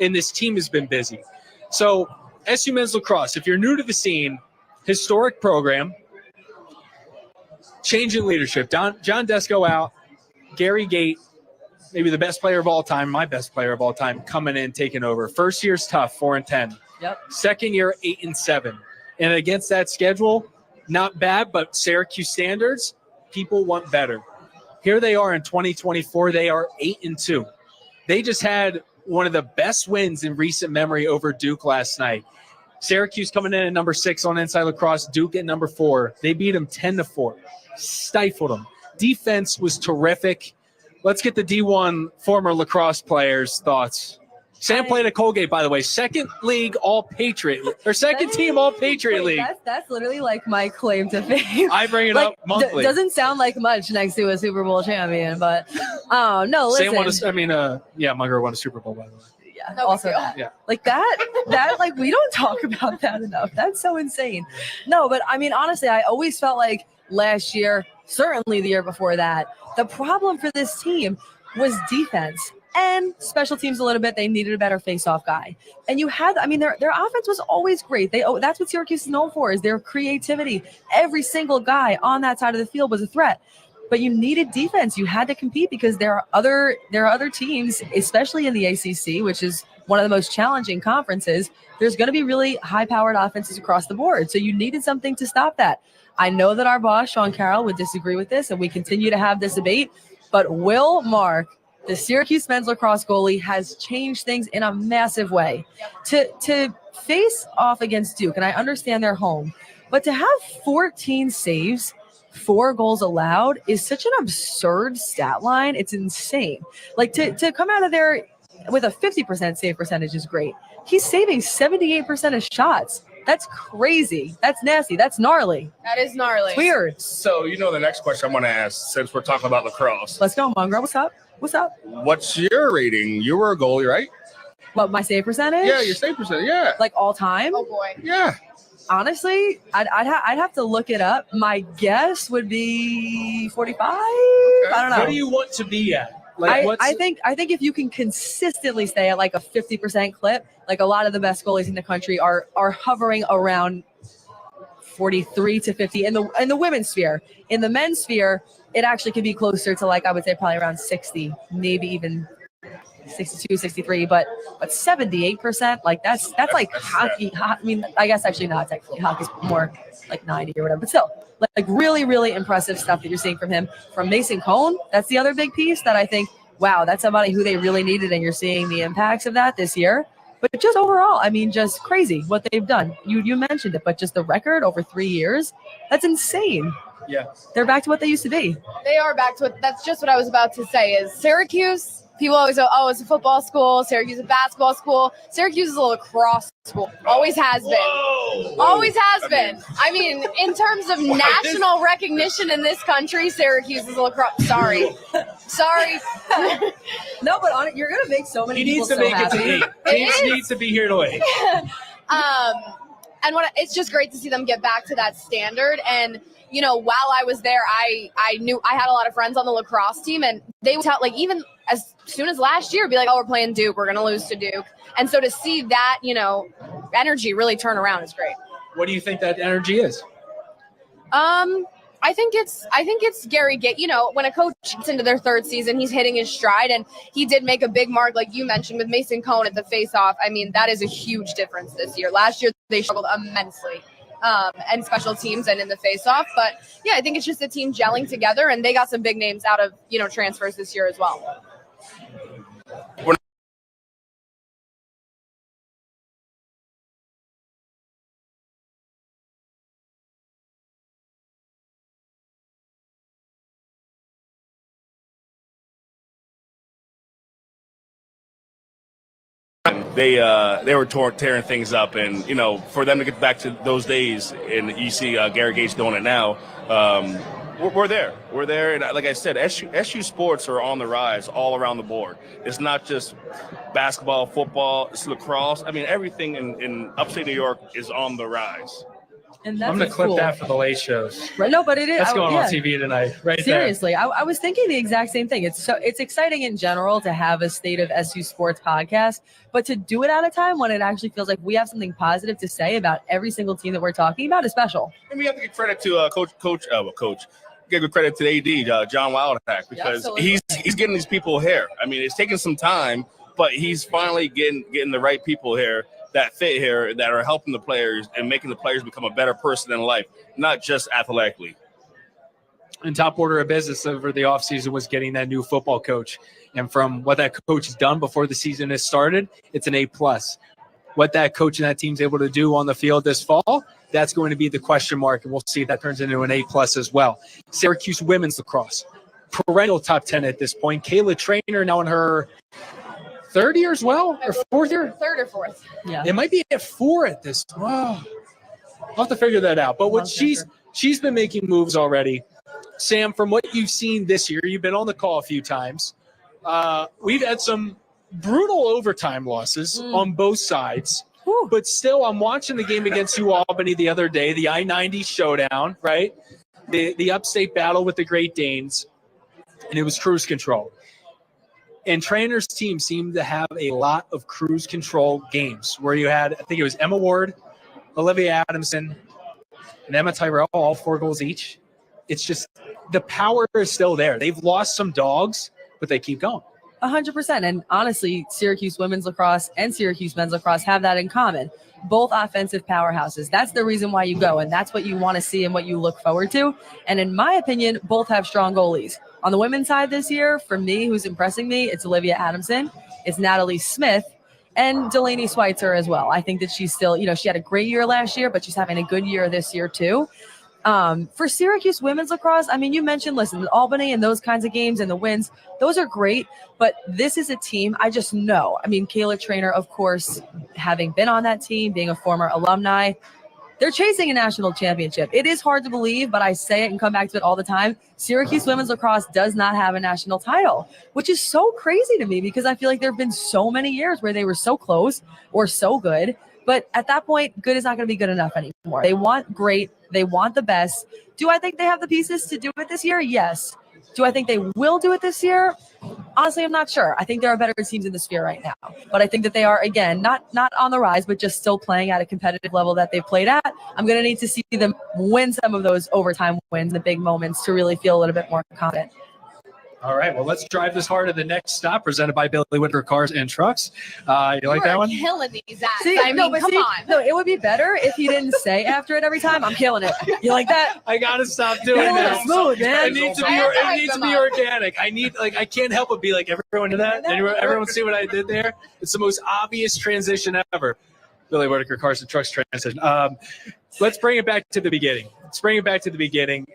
Speaker 1: and this team has been busy. So SU men's lacrosse, if you're new to the scene, historic program, changing leadership. John Desko out, Gary Gate, maybe the best player of all time, my best player of all time, coming in, taking over. First year's tough, 4-10.
Speaker 3: Yep.
Speaker 1: Second year, 8-7. And against that schedule, not bad, but Syracuse standards, people want better. Here they are in 2024. They are 8-2. They just had one of the best wins in recent memory over Duke last night. Syracuse coming in at number 6 on Inside Lacrosse, Duke at number 4. They beat them 10-4, stifled them. Defense was terrific. Let's get the D1 former lacrosse players' thoughts. Sam played at Colgate, by the way. Second league All-Patriot, or second team All-Patriot League.
Speaker 3: That's literally like my claim to fame.
Speaker 1: I bring it up monthly.
Speaker 3: Doesn't sound like much next to a Super Bowl champion, but no, listen.
Speaker 1: Sam won Munger won a Super Bowl, by the way.
Speaker 3: Yeah,
Speaker 2: No
Speaker 3: also
Speaker 2: big deal.
Speaker 3: that.
Speaker 1: Yeah.
Speaker 3: Like that like we don't talk about that enough. That's so insane. No, but I mean, honestly, I always felt like last year, certainly the year before that, the problem for this team was defense and special teams a little bit. They needed a better face-off guy. And you had, I mean, their offense was always great. That's what Syracuse is known for, is their creativity. Every single guy on that side of the field was a threat. But you needed defense. You had to compete because there are other teams, especially in the ACC, which is one of the most challenging conferences. There's going to be really high-powered offenses across the board. So you needed something to stop that. I know that our boss, Sean Carroll, would disagree with this, and we continue to have this debate. But Will Mark, the Syracuse men's lacrosse goalie, has changed things in a massive way. To face off against Duke, and I understand they're home, but to have 14 saves, 4 goals allowed is such an absurd stat line. It's insane. Like to come out of there with a 50% save percentage is great. He's saving 78% of shots. That's crazy. That's nasty. That's gnarly.
Speaker 2: That is gnarly.
Speaker 3: It's weird.
Speaker 4: So, the next question I'm going to ask, since we're talking about lacrosse.
Speaker 3: Let's go, Mungro. What's up? What's up?
Speaker 4: What's your rating? You were a goalie, right?
Speaker 3: What, my save percentage?
Speaker 4: Yeah, your save percentage. Yeah.
Speaker 3: Like all time?
Speaker 2: Oh boy.
Speaker 4: Yeah.
Speaker 3: Honestly, I'd have to look it up. My guess would be 45.
Speaker 4: Okay.
Speaker 3: I don't know.
Speaker 1: What do you want to be at? Like,
Speaker 3: I think if you can consistently stay at like a 50% clip, like a lot of the best goalies in the country are hovering around 43 to 50 in the women's sphere. In the men's sphere, it actually could be closer to, like, I would say probably around 60, maybe even 62, 63, but 78%, like that's like hockey. I mean, I guess actually not technically. Hockey's more like 90 or whatever, but still, like really, really impressive stuff that you're seeing from him. From Mason Cone, that's the other big piece that I think, wow, that's somebody who they really needed, and you're seeing the impacts of that this year. But just overall, I mean, just crazy what they've done. You mentioned it, but just the record over 3 years, that's insane.
Speaker 1: Yeah.
Speaker 3: They're back to what they used to be.
Speaker 2: They are back to it. That's just what I was about to say is Syracuse. People always go, oh, it's a football school. Syracuse is a basketball school. Syracuse is a lacrosse school. Always has been.
Speaker 4: Whoa.
Speaker 2: Always has been. I mean, in terms of national recognition in this country, Syracuse is a lacrosse. Sorry.
Speaker 3: No, but you're going to make so many
Speaker 1: He
Speaker 3: people
Speaker 1: needs to
Speaker 3: so
Speaker 1: make
Speaker 3: happy.
Speaker 1: it to eat. He needs to be here to eat.
Speaker 2: And it's just great to see them get back to that standard. And while I was there, I knew I had a lot of friends on the lacrosse team, and they would tell, like, even as soon as last year, be like, oh, we're playing Duke, we're going to lose to Duke. And so to see that, energy really turn around is great.
Speaker 1: What do you think that energy is?
Speaker 2: I think it's Gary. When a coach gets into their third season, he's hitting his stride, and he did make a big mark, like you mentioned, with Mason Cone at the face-off. I mean, that is a huge difference this year. Last year, they struggled immensely. And special teams and in the face-off. But, yeah, I think it's just the team gelling together, and they got some big names out of, transfers this year as well.
Speaker 4: They were tearing things up, and for them to get back to those days, and you see Gary Gates doing it now. We're there, and like I said, SU sports are on the rise all around the board. It's not just basketball, football, it's lacrosse. I mean, everything in upstate New York is on the rise.
Speaker 3: And that's
Speaker 1: I'm going to clip
Speaker 3: cool.
Speaker 1: that for the late shows.
Speaker 3: Right, no, but it is.
Speaker 1: That's going on TV tonight, right?
Speaker 3: Seriously, I was thinking the exact same thing. It's exciting in general to have a State of SU Sports podcast, but to do it at a time when it actually feels like we have something positive to say about every single team that we're talking about is special.
Speaker 4: And we have to give credit to coach. Give credit to the AD, John Wildhack, because he's getting these people here. I mean, it's taking some time, but he's finally getting the right people here that fit here, that are helping the players and making the players become a better person in life, not just athletically.
Speaker 1: And top order of business over the offseason was getting that new football coach. And from what that coach has done before the season has started, it's an A+. What that coach and that team's able to do on the field this fall, that's going to be the question mark, and we'll see if that turns into an A+ as well. Syracuse women's lacrosse, perennial top 10 at this point. Kayla Trainer now in her third year as well, or fourth year?
Speaker 2: Third or fourth.
Speaker 3: Yeah.
Speaker 1: It might be at 4 at this. Wow. I'll have to figure that out. But what she's been making moves already. Sam, from what you've seen this year, you've been on the call a few times. We've had some brutal overtime losses on both sides. But still, I'm watching the game against Albany the other day, the I-90 showdown, right? The upstate battle with the Great Danes, and it was cruise control. And Trainer's team seemed to have a lot of cruise control games where you had, I think it was Emma Ward, Olivia Adamson, and Emma Tyrell, all 4 goals each. It's just the power is still there. They've lost some dogs, but they keep going.
Speaker 3: 100%. And honestly, Syracuse women's lacrosse and Syracuse men's lacrosse have that in common. Both offensive powerhouses. That's the reason why you go, and that's what you want to see and what you look forward to. And in my opinion, both have strong goalies. On the women's side this year, for me, who's impressing me, it's Olivia Adamson, it's Natalie Smith, and Delaney Schweitzer as well. I think that she's still, she had a great year last year, but she's having a good year this year too. For Syracuse women's lacrosse, I mean, you mentioned, listen, Albany and those kinds of games and the wins, those are great, but this is a team I just know. I mean, Kayla Trainer, of course, having been on that team, being a former alumni, they're chasing a national championship. It is hard to believe, but I say it and come back to it all the time. Syracuse women's lacrosse does not have a national title, which is so crazy to me because I feel like there have been so many years where they were so close or so good. But at that point, good is not going to be good enough anymore. They want great. They want the best. Do I think they have the pieces to do it this year? Yes. Do I think they will do it this year? Honestly, I'm not sure. I think there are better teams in the sphere right now. But I think that they are, again, not on the rise, but just still playing at a competitive level that they've played at. I'm going to need to see them win some of those overtime wins, the big moments, to really feel a little bit more confident.
Speaker 1: All right, well, let's drive this hard to the next stop, presented by Billy Whitaker Cars and Trucks. You like that one?
Speaker 2: Killing these ads.
Speaker 3: See,
Speaker 2: come on.
Speaker 3: No, it would be better if he didn't say after it every time, I'm killing it. You like that?
Speaker 1: I got to stop doing that.
Speaker 3: Smooth, man.
Speaker 1: It needs to be organic. I can't help but be like, everyone did that? Everyone see what I did there? It's the most obvious transition ever. Billy Whitaker Cars and Trucks transition. Let's bring it back to the beginning.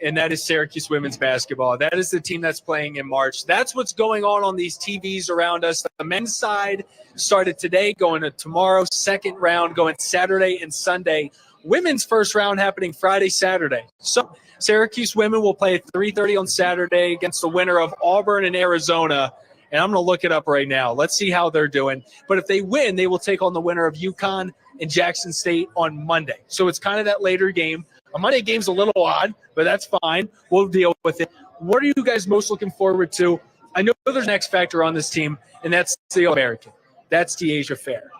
Speaker 1: And that is Syracuse women's basketball. That is the team that's playing in March. That's what's going on these TVs around us. The men's side started today, going to tomorrow, second round going Saturday and Sunday. Women's first round happening Friday, Saturday. So Syracuse women will play at 3:30 on Saturday against the winner of Auburn and Arizona. And I'm going to look it up right now. Let's see how they're doing. But if they win, they will take on the winner of UConn and Jackson State on Monday. So it's kind of that later game. A Monday game's a little odd, but that's fine. We'll deal with it. What are you guys most looking forward to? I know there's an X factor on this team, and that's the All-American. That's Deasia Fair.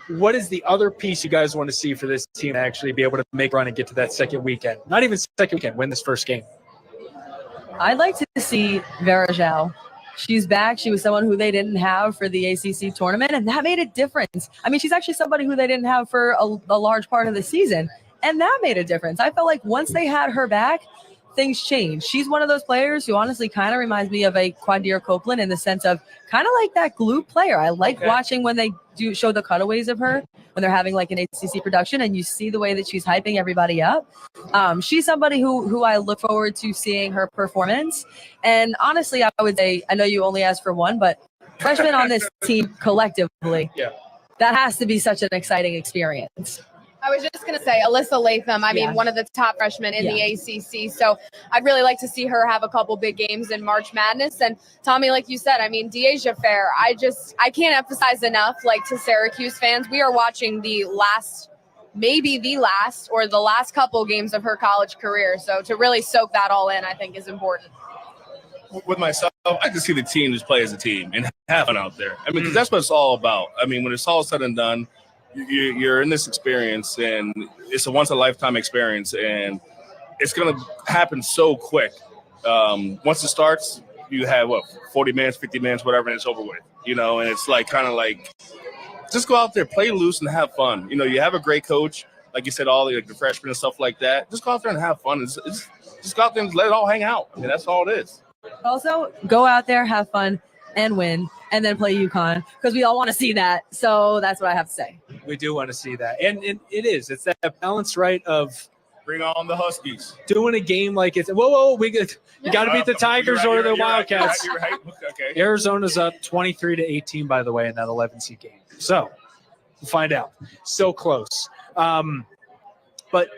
Speaker 1: What is the other piece you guys want to see for this team to actually be able to make a run and get to that second weekend? Not even second weekend, win this first game.
Speaker 3: I'd like to see Vera Zhao. She's back. She was someone who they didn't have for the ACC tournament, and that made a difference. I mean, she's actually somebody who they didn't have for a large part of the season, and that made a difference. I felt like once they had her back, things changed. She's one of those players who honestly kind of reminds me of a Quadir Copeland in the sense of kind of like that glue player. I like watching when they do show the cutaways of her when they're having like an ACC production and you see the way that she's hyping everybody up. She's somebody who I look forward to seeing her performance. And honestly, I would say, I know you only asked for one, but freshmen on this team collectively, that has to be such an exciting experience.
Speaker 2: I was just going to say Alyssa Latham, I mean, one of the top freshmen in the ACC. So I'd really like to see her have a couple big games in March Madness. And Tommy, like you said, I mean, Deasia Fair, I can't emphasize enough, like to Syracuse fans, we are watching the last couple games of her college career. So to really soak that all in, I think is important.
Speaker 4: With myself, I can see the team just play as a team and have fun out there. I mean, because that's what it's all about. I mean, when it's all said and done, you're in this experience, and it's a once-in-a-lifetime experience, and it's going to happen so quick. Once it starts, you have, 40 minutes, 50 minutes, whatever, and it's over with, and it's like kind of like just go out there, play loose, and have fun. You have a great coach, like you said, all the freshmen and stuff like that. Just go out there and have fun. Just go out there and let it all hang out. I mean, that's all it is.
Speaker 3: Also, go out there, have fun, and win, and then play UConn, because we all want to see that. So that's what I have to say.
Speaker 1: We do want to see that. And it's that balance, right, of
Speaker 4: bring on the Huskies.
Speaker 1: Doing a game like it's, you got to beat the Tigers or the Wildcats.
Speaker 4: You're right. Okay.
Speaker 1: Arizona's up 23-18, by the way, in that 11-seed game. So we'll find out. So close. But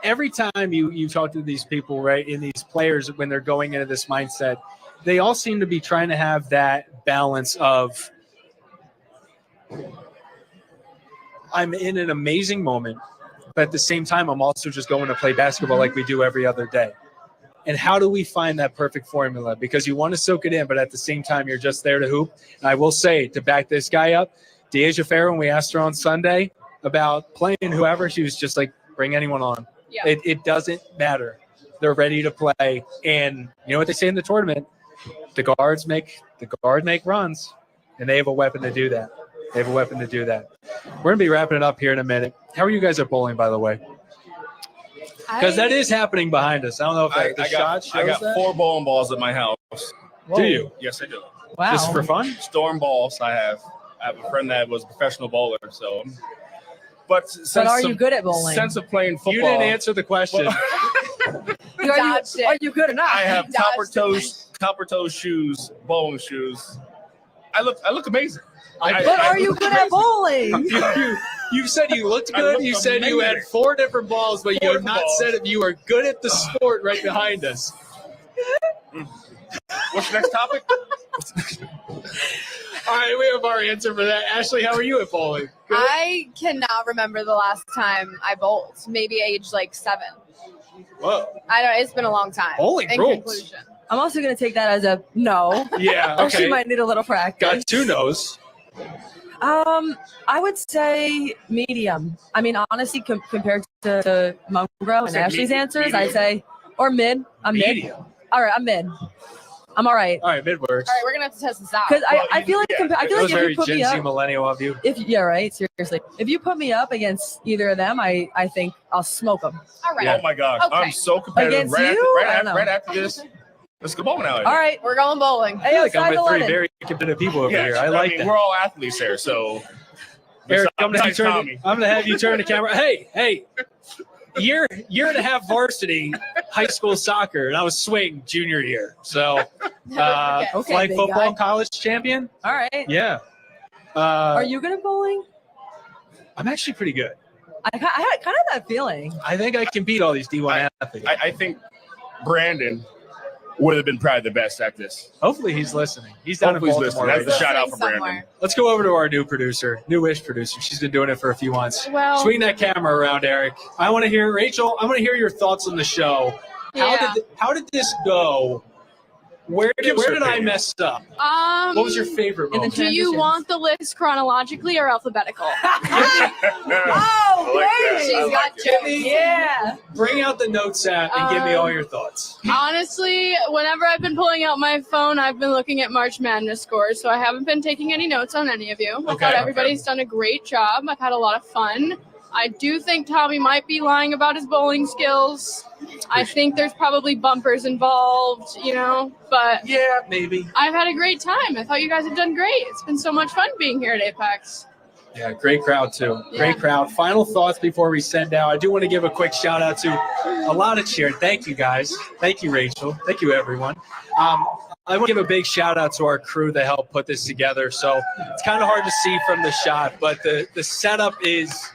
Speaker 1: every time you talk to these people, right, and these players, when they're going into this mindset, they all seem to be trying to have that balance of I'm in an amazing moment, but at the same time, I'm also just going to play basketball like we do every other day. And how do we find that perfect formula? Because you want to soak it in, but at the same time, you're just there to hoop. And I will say, to back this guy up, Deasia Farrow, when we asked her on Sunday about playing whoever, she was just like, bring anyone on.
Speaker 2: Yeah.
Speaker 1: It doesn't matter. They're ready to play. And you know what they say in the tournament? The guard make runs, and they have a weapon to do that. We're going to be wrapping it up here in a minute. How are you guys at bowling, by the way? Because that is happening behind us. I don't know if the shot shows
Speaker 4: I got
Speaker 1: that.
Speaker 4: 4 bowling balls at my house.
Speaker 1: Do you?
Speaker 4: Yes, I do.
Speaker 3: Wow.
Speaker 1: Just for fun?
Speaker 4: Storm balls. I have a friend that was a professional bowler. So, but
Speaker 3: are you good at bowling?
Speaker 4: Sense of playing football.
Speaker 1: You didn't answer the question.
Speaker 3: Are you good or not?
Speaker 4: I have copper toe shoes, bowling shoes. I look amazing.
Speaker 3: But are you good at bowling?
Speaker 1: You said you looked good. You said you had 4 different balls, but you have not said if you are good at the sport right behind us.
Speaker 4: What's the next topic?
Speaker 1: All right, we have our answer for that. Ashley, how are you at bowling? Good?
Speaker 2: I cannot remember the last time I bowled. Maybe age like 7.
Speaker 1: Whoa.
Speaker 2: I don't. It's been a long time.
Speaker 1: Bowling
Speaker 2: in
Speaker 1: rules.
Speaker 2: conclusion.
Speaker 3: I'm also going to take that as a no.
Speaker 1: Yeah,
Speaker 3: Or she
Speaker 1: okay.
Speaker 3: might need a little practice.
Speaker 1: Got 2 no's.
Speaker 3: I would say medium. I mean, honestly, compared to Mungro and Ashley's answers, I'd say, or mid. I'm mid.
Speaker 1: Medium.
Speaker 3: All right, I'm mid. I'm all right.
Speaker 1: All right, mid works.
Speaker 2: All right, we're gonna have to test this out.
Speaker 3: Because I feel like
Speaker 1: That was
Speaker 3: if
Speaker 1: very
Speaker 3: you put
Speaker 1: Gen
Speaker 3: me
Speaker 1: Z
Speaker 3: up,
Speaker 1: millennial of you.
Speaker 3: right, seriously, if you put me up against either of them, I think I'll smoke them.
Speaker 2: All right.
Speaker 1: Yeah.
Speaker 4: Oh my gosh,
Speaker 2: Okay.
Speaker 4: I'm so competitive.
Speaker 3: Against you? I don't know.
Speaker 4: Right after this, let's go bowling out.
Speaker 3: All right.
Speaker 2: We're going bowling.
Speaker 3: Hey,
Speaker 1: I feel like I'm
Speaker 3: yo,
Speaker 1: with 3
Speaker 3: 5-11.
Speaker 1: very competitive people over here. I like that.
Speaker 4: We're all athletes here, so.
Speaker 1: Eric, I'm
Speaker 4: Besides Tommy.
Speaker 1: going to have you turn the camera. Hey, year and a half varsity high school soccer, and I was swing junior year. So,
Speaker 2: forget.
Speaker 3: Okay,
Speaker 1: flag
Speaker 3: big
Speaker 1: football
Speaker 3: guy.
Speaker 1: college champion.
Speaker 3: All right.
Speaker 1: Yeah.
Speaker 3: Are you good at bowling?
Speaker 1: I'm actually pretty good.
Speaker 3: I had kind of that feeling.
Speaker 1: I think I can beat all these D1 athletes.
Speaker 4: I think Brandon would have been probably the best at this.
Speaker 1: Hopefully he's listening. He's down
Speaker 4: Hopefully
Speaker 1: in
Speaker 4: he's
Speaker 1: Baltimore.
Speaker 4: listening. That's the
Speaker 1: right now.
Speaker 4: shout out for
Speaker 2: Somewhere.
Speaker 4: Brandon.
Speaker 1: Let's go over to our new producer, newish producer. She's been doing it for a few months.
Speaker 5: Well,
Speaker 1: Swing that camera around, Eric. I want to hear, Rachel, I want to hear your thoughts on the show. How did this go? Where
Speaker 4: Give us your
Speaker 1: did I
Speaker 4: opinion.
Speaker 1: mess up? What was your favorite
Speaker 3: In the
Speaker 1: moment?
Speaker 5: Do you
Speaker 3: transitions.
Speaker 5: want the list chronologically or alphabetical?
Speaker 3: Oh,
Speaker 4: I
Speaker 2: She's
Speaker 4: like
Speaker 2: got
Speaker 4: it.
Speaker 2: jokes.
Speaker 3: yeah.
Speaker 1: Bring out the notes app and give me all your thoughts.
Speaker 5: Honestly, whenever I've been pulling out my phone, I've been looking at March Madness scores, so I haven't been taking any notes on any of you. I
Speaker 1: Okay.
Speaker 5: thought everybody's done a great job. I've had a lot of fun. I do think Tommy might be lying about his bowling skills. I think there's probably bumpers involved, but
Speaker 1: Yeah, maybe.
Speaker 5: I've had a great time. I thought you guys have done great. It's been so much fun being here at Apex.
Speaker 1: Yeah, great crowd too. Great
Speaker 5: Yeah.
Speaker 1: crowd. Final thoughts before we send out. I do want to give a quick shout out to a lot of cheer. Thank you guys. Thank you, Rachel. Thank you, everyone. I want to give a big shout out to our crew that helped put this together. So it's kind of hard to see from the shot, but the setup is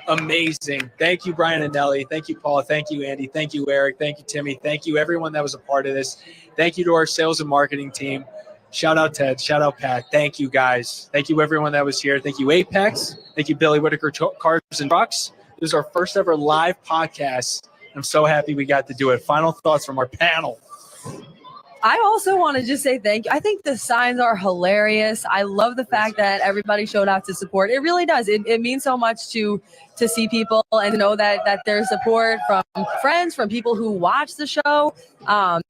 Speaker 1: amazing. Thank you, Brian and Nelly. Thank you, Paula. Thank you, Andy. Thank you, Eric. Thank you, Timmy. Thank you, everyone that was a part of this. Thank you to our sales and marketing team. Shout out Ted. Shout out Pat. Thank you, guys. Thank you, everyone that was here. Thank you, Apex. Thank you, Billy Whitaker Cars and Trucks. This is our first ever live podcast. I'm so happy we got to do it. Final thoughts from our panel.
Speaker 3: I also want to just say thank you. I think the signs are hilarious. I love the fact that everybody showed out to support. It really does. It means so much to see people and to know that there's support from friends, from people who watch the show.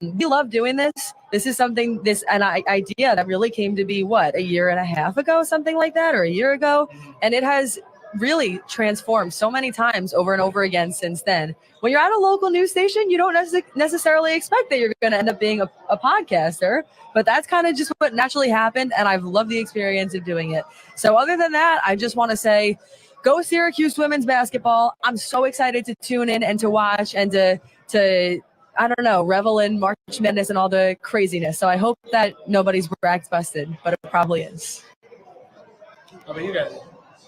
Speaker 3: We love doing this. This is an idea that really came to be, a year and a half ago, something like that, or a year ago. And it has really transformed so many times over and over again since then. When you're at a local news station, you don't necessarily expect that you're going to end up being a podcaster, but that's kind of just what naturally happened, and I've loved the experience of doing it. So other than that, I just want to say, go Syracuse women's basketball. I'm so excited to tune in and to watch and to I don't know, revel in March Madness and all the craziness. So I hope that nobody's bragg's busted, but it probably is.
Speaker 1: How about you guys?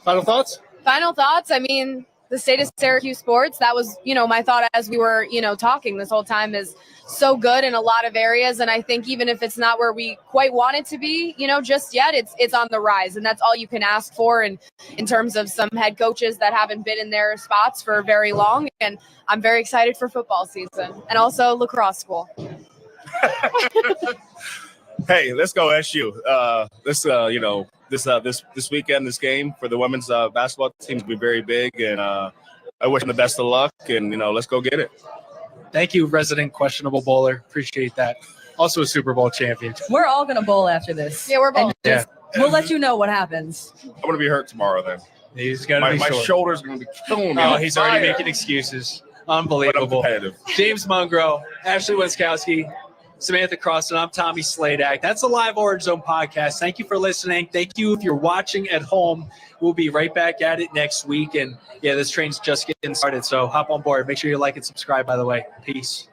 Speaker 1: Final thoughts?
Speaker 2: Final thoughts. I mean, the state of Syracuse sports, that was, my thought as we were, talking this whole time, is so good in a lot of areas. And I think even if it's not where we quite want it to be, just yet, it's on the rise. And that's all you can ask for in terms of some head coaches that haven't been in their spots for very long. And I'm very excited for football season and also lacrosse school.
Speaker 4: Hey, let's go SU. This weekend, this game for the women's basketball team will be very big, and I wish them the best of luck. And let's go get it.
Speaker 1: Thank you, resident questionable bowler. Appreciate that. Also a Super Bowl champion.
Speaker 3: We're all going to bowl after this.
Speaker 2: Yeah, we're bowling.
Speaker 1: Yeah.
Speaker 3: We'll let you know what happens.
Speaker 4: I'm going to be hurt tomorrow then.
Speaker 1: He's going to be
Speaker 4: My
Speaker 1: short.
Speaker 4: shoulder's going to be killing me.
Speaker 1: Oh, he's already making excuses. Unbelievable. James Mungro, Ashley Wenskoski, Samantha Croston. I'm Tommy Sladek. That's the Live Orange Zone podcast. Thank you for listening. Thank you if you're watching at home. We'll be right back at it next week. And yeah, this train's just getting started. So hop on board. Make sure you like and subscribe, by the way. Peace.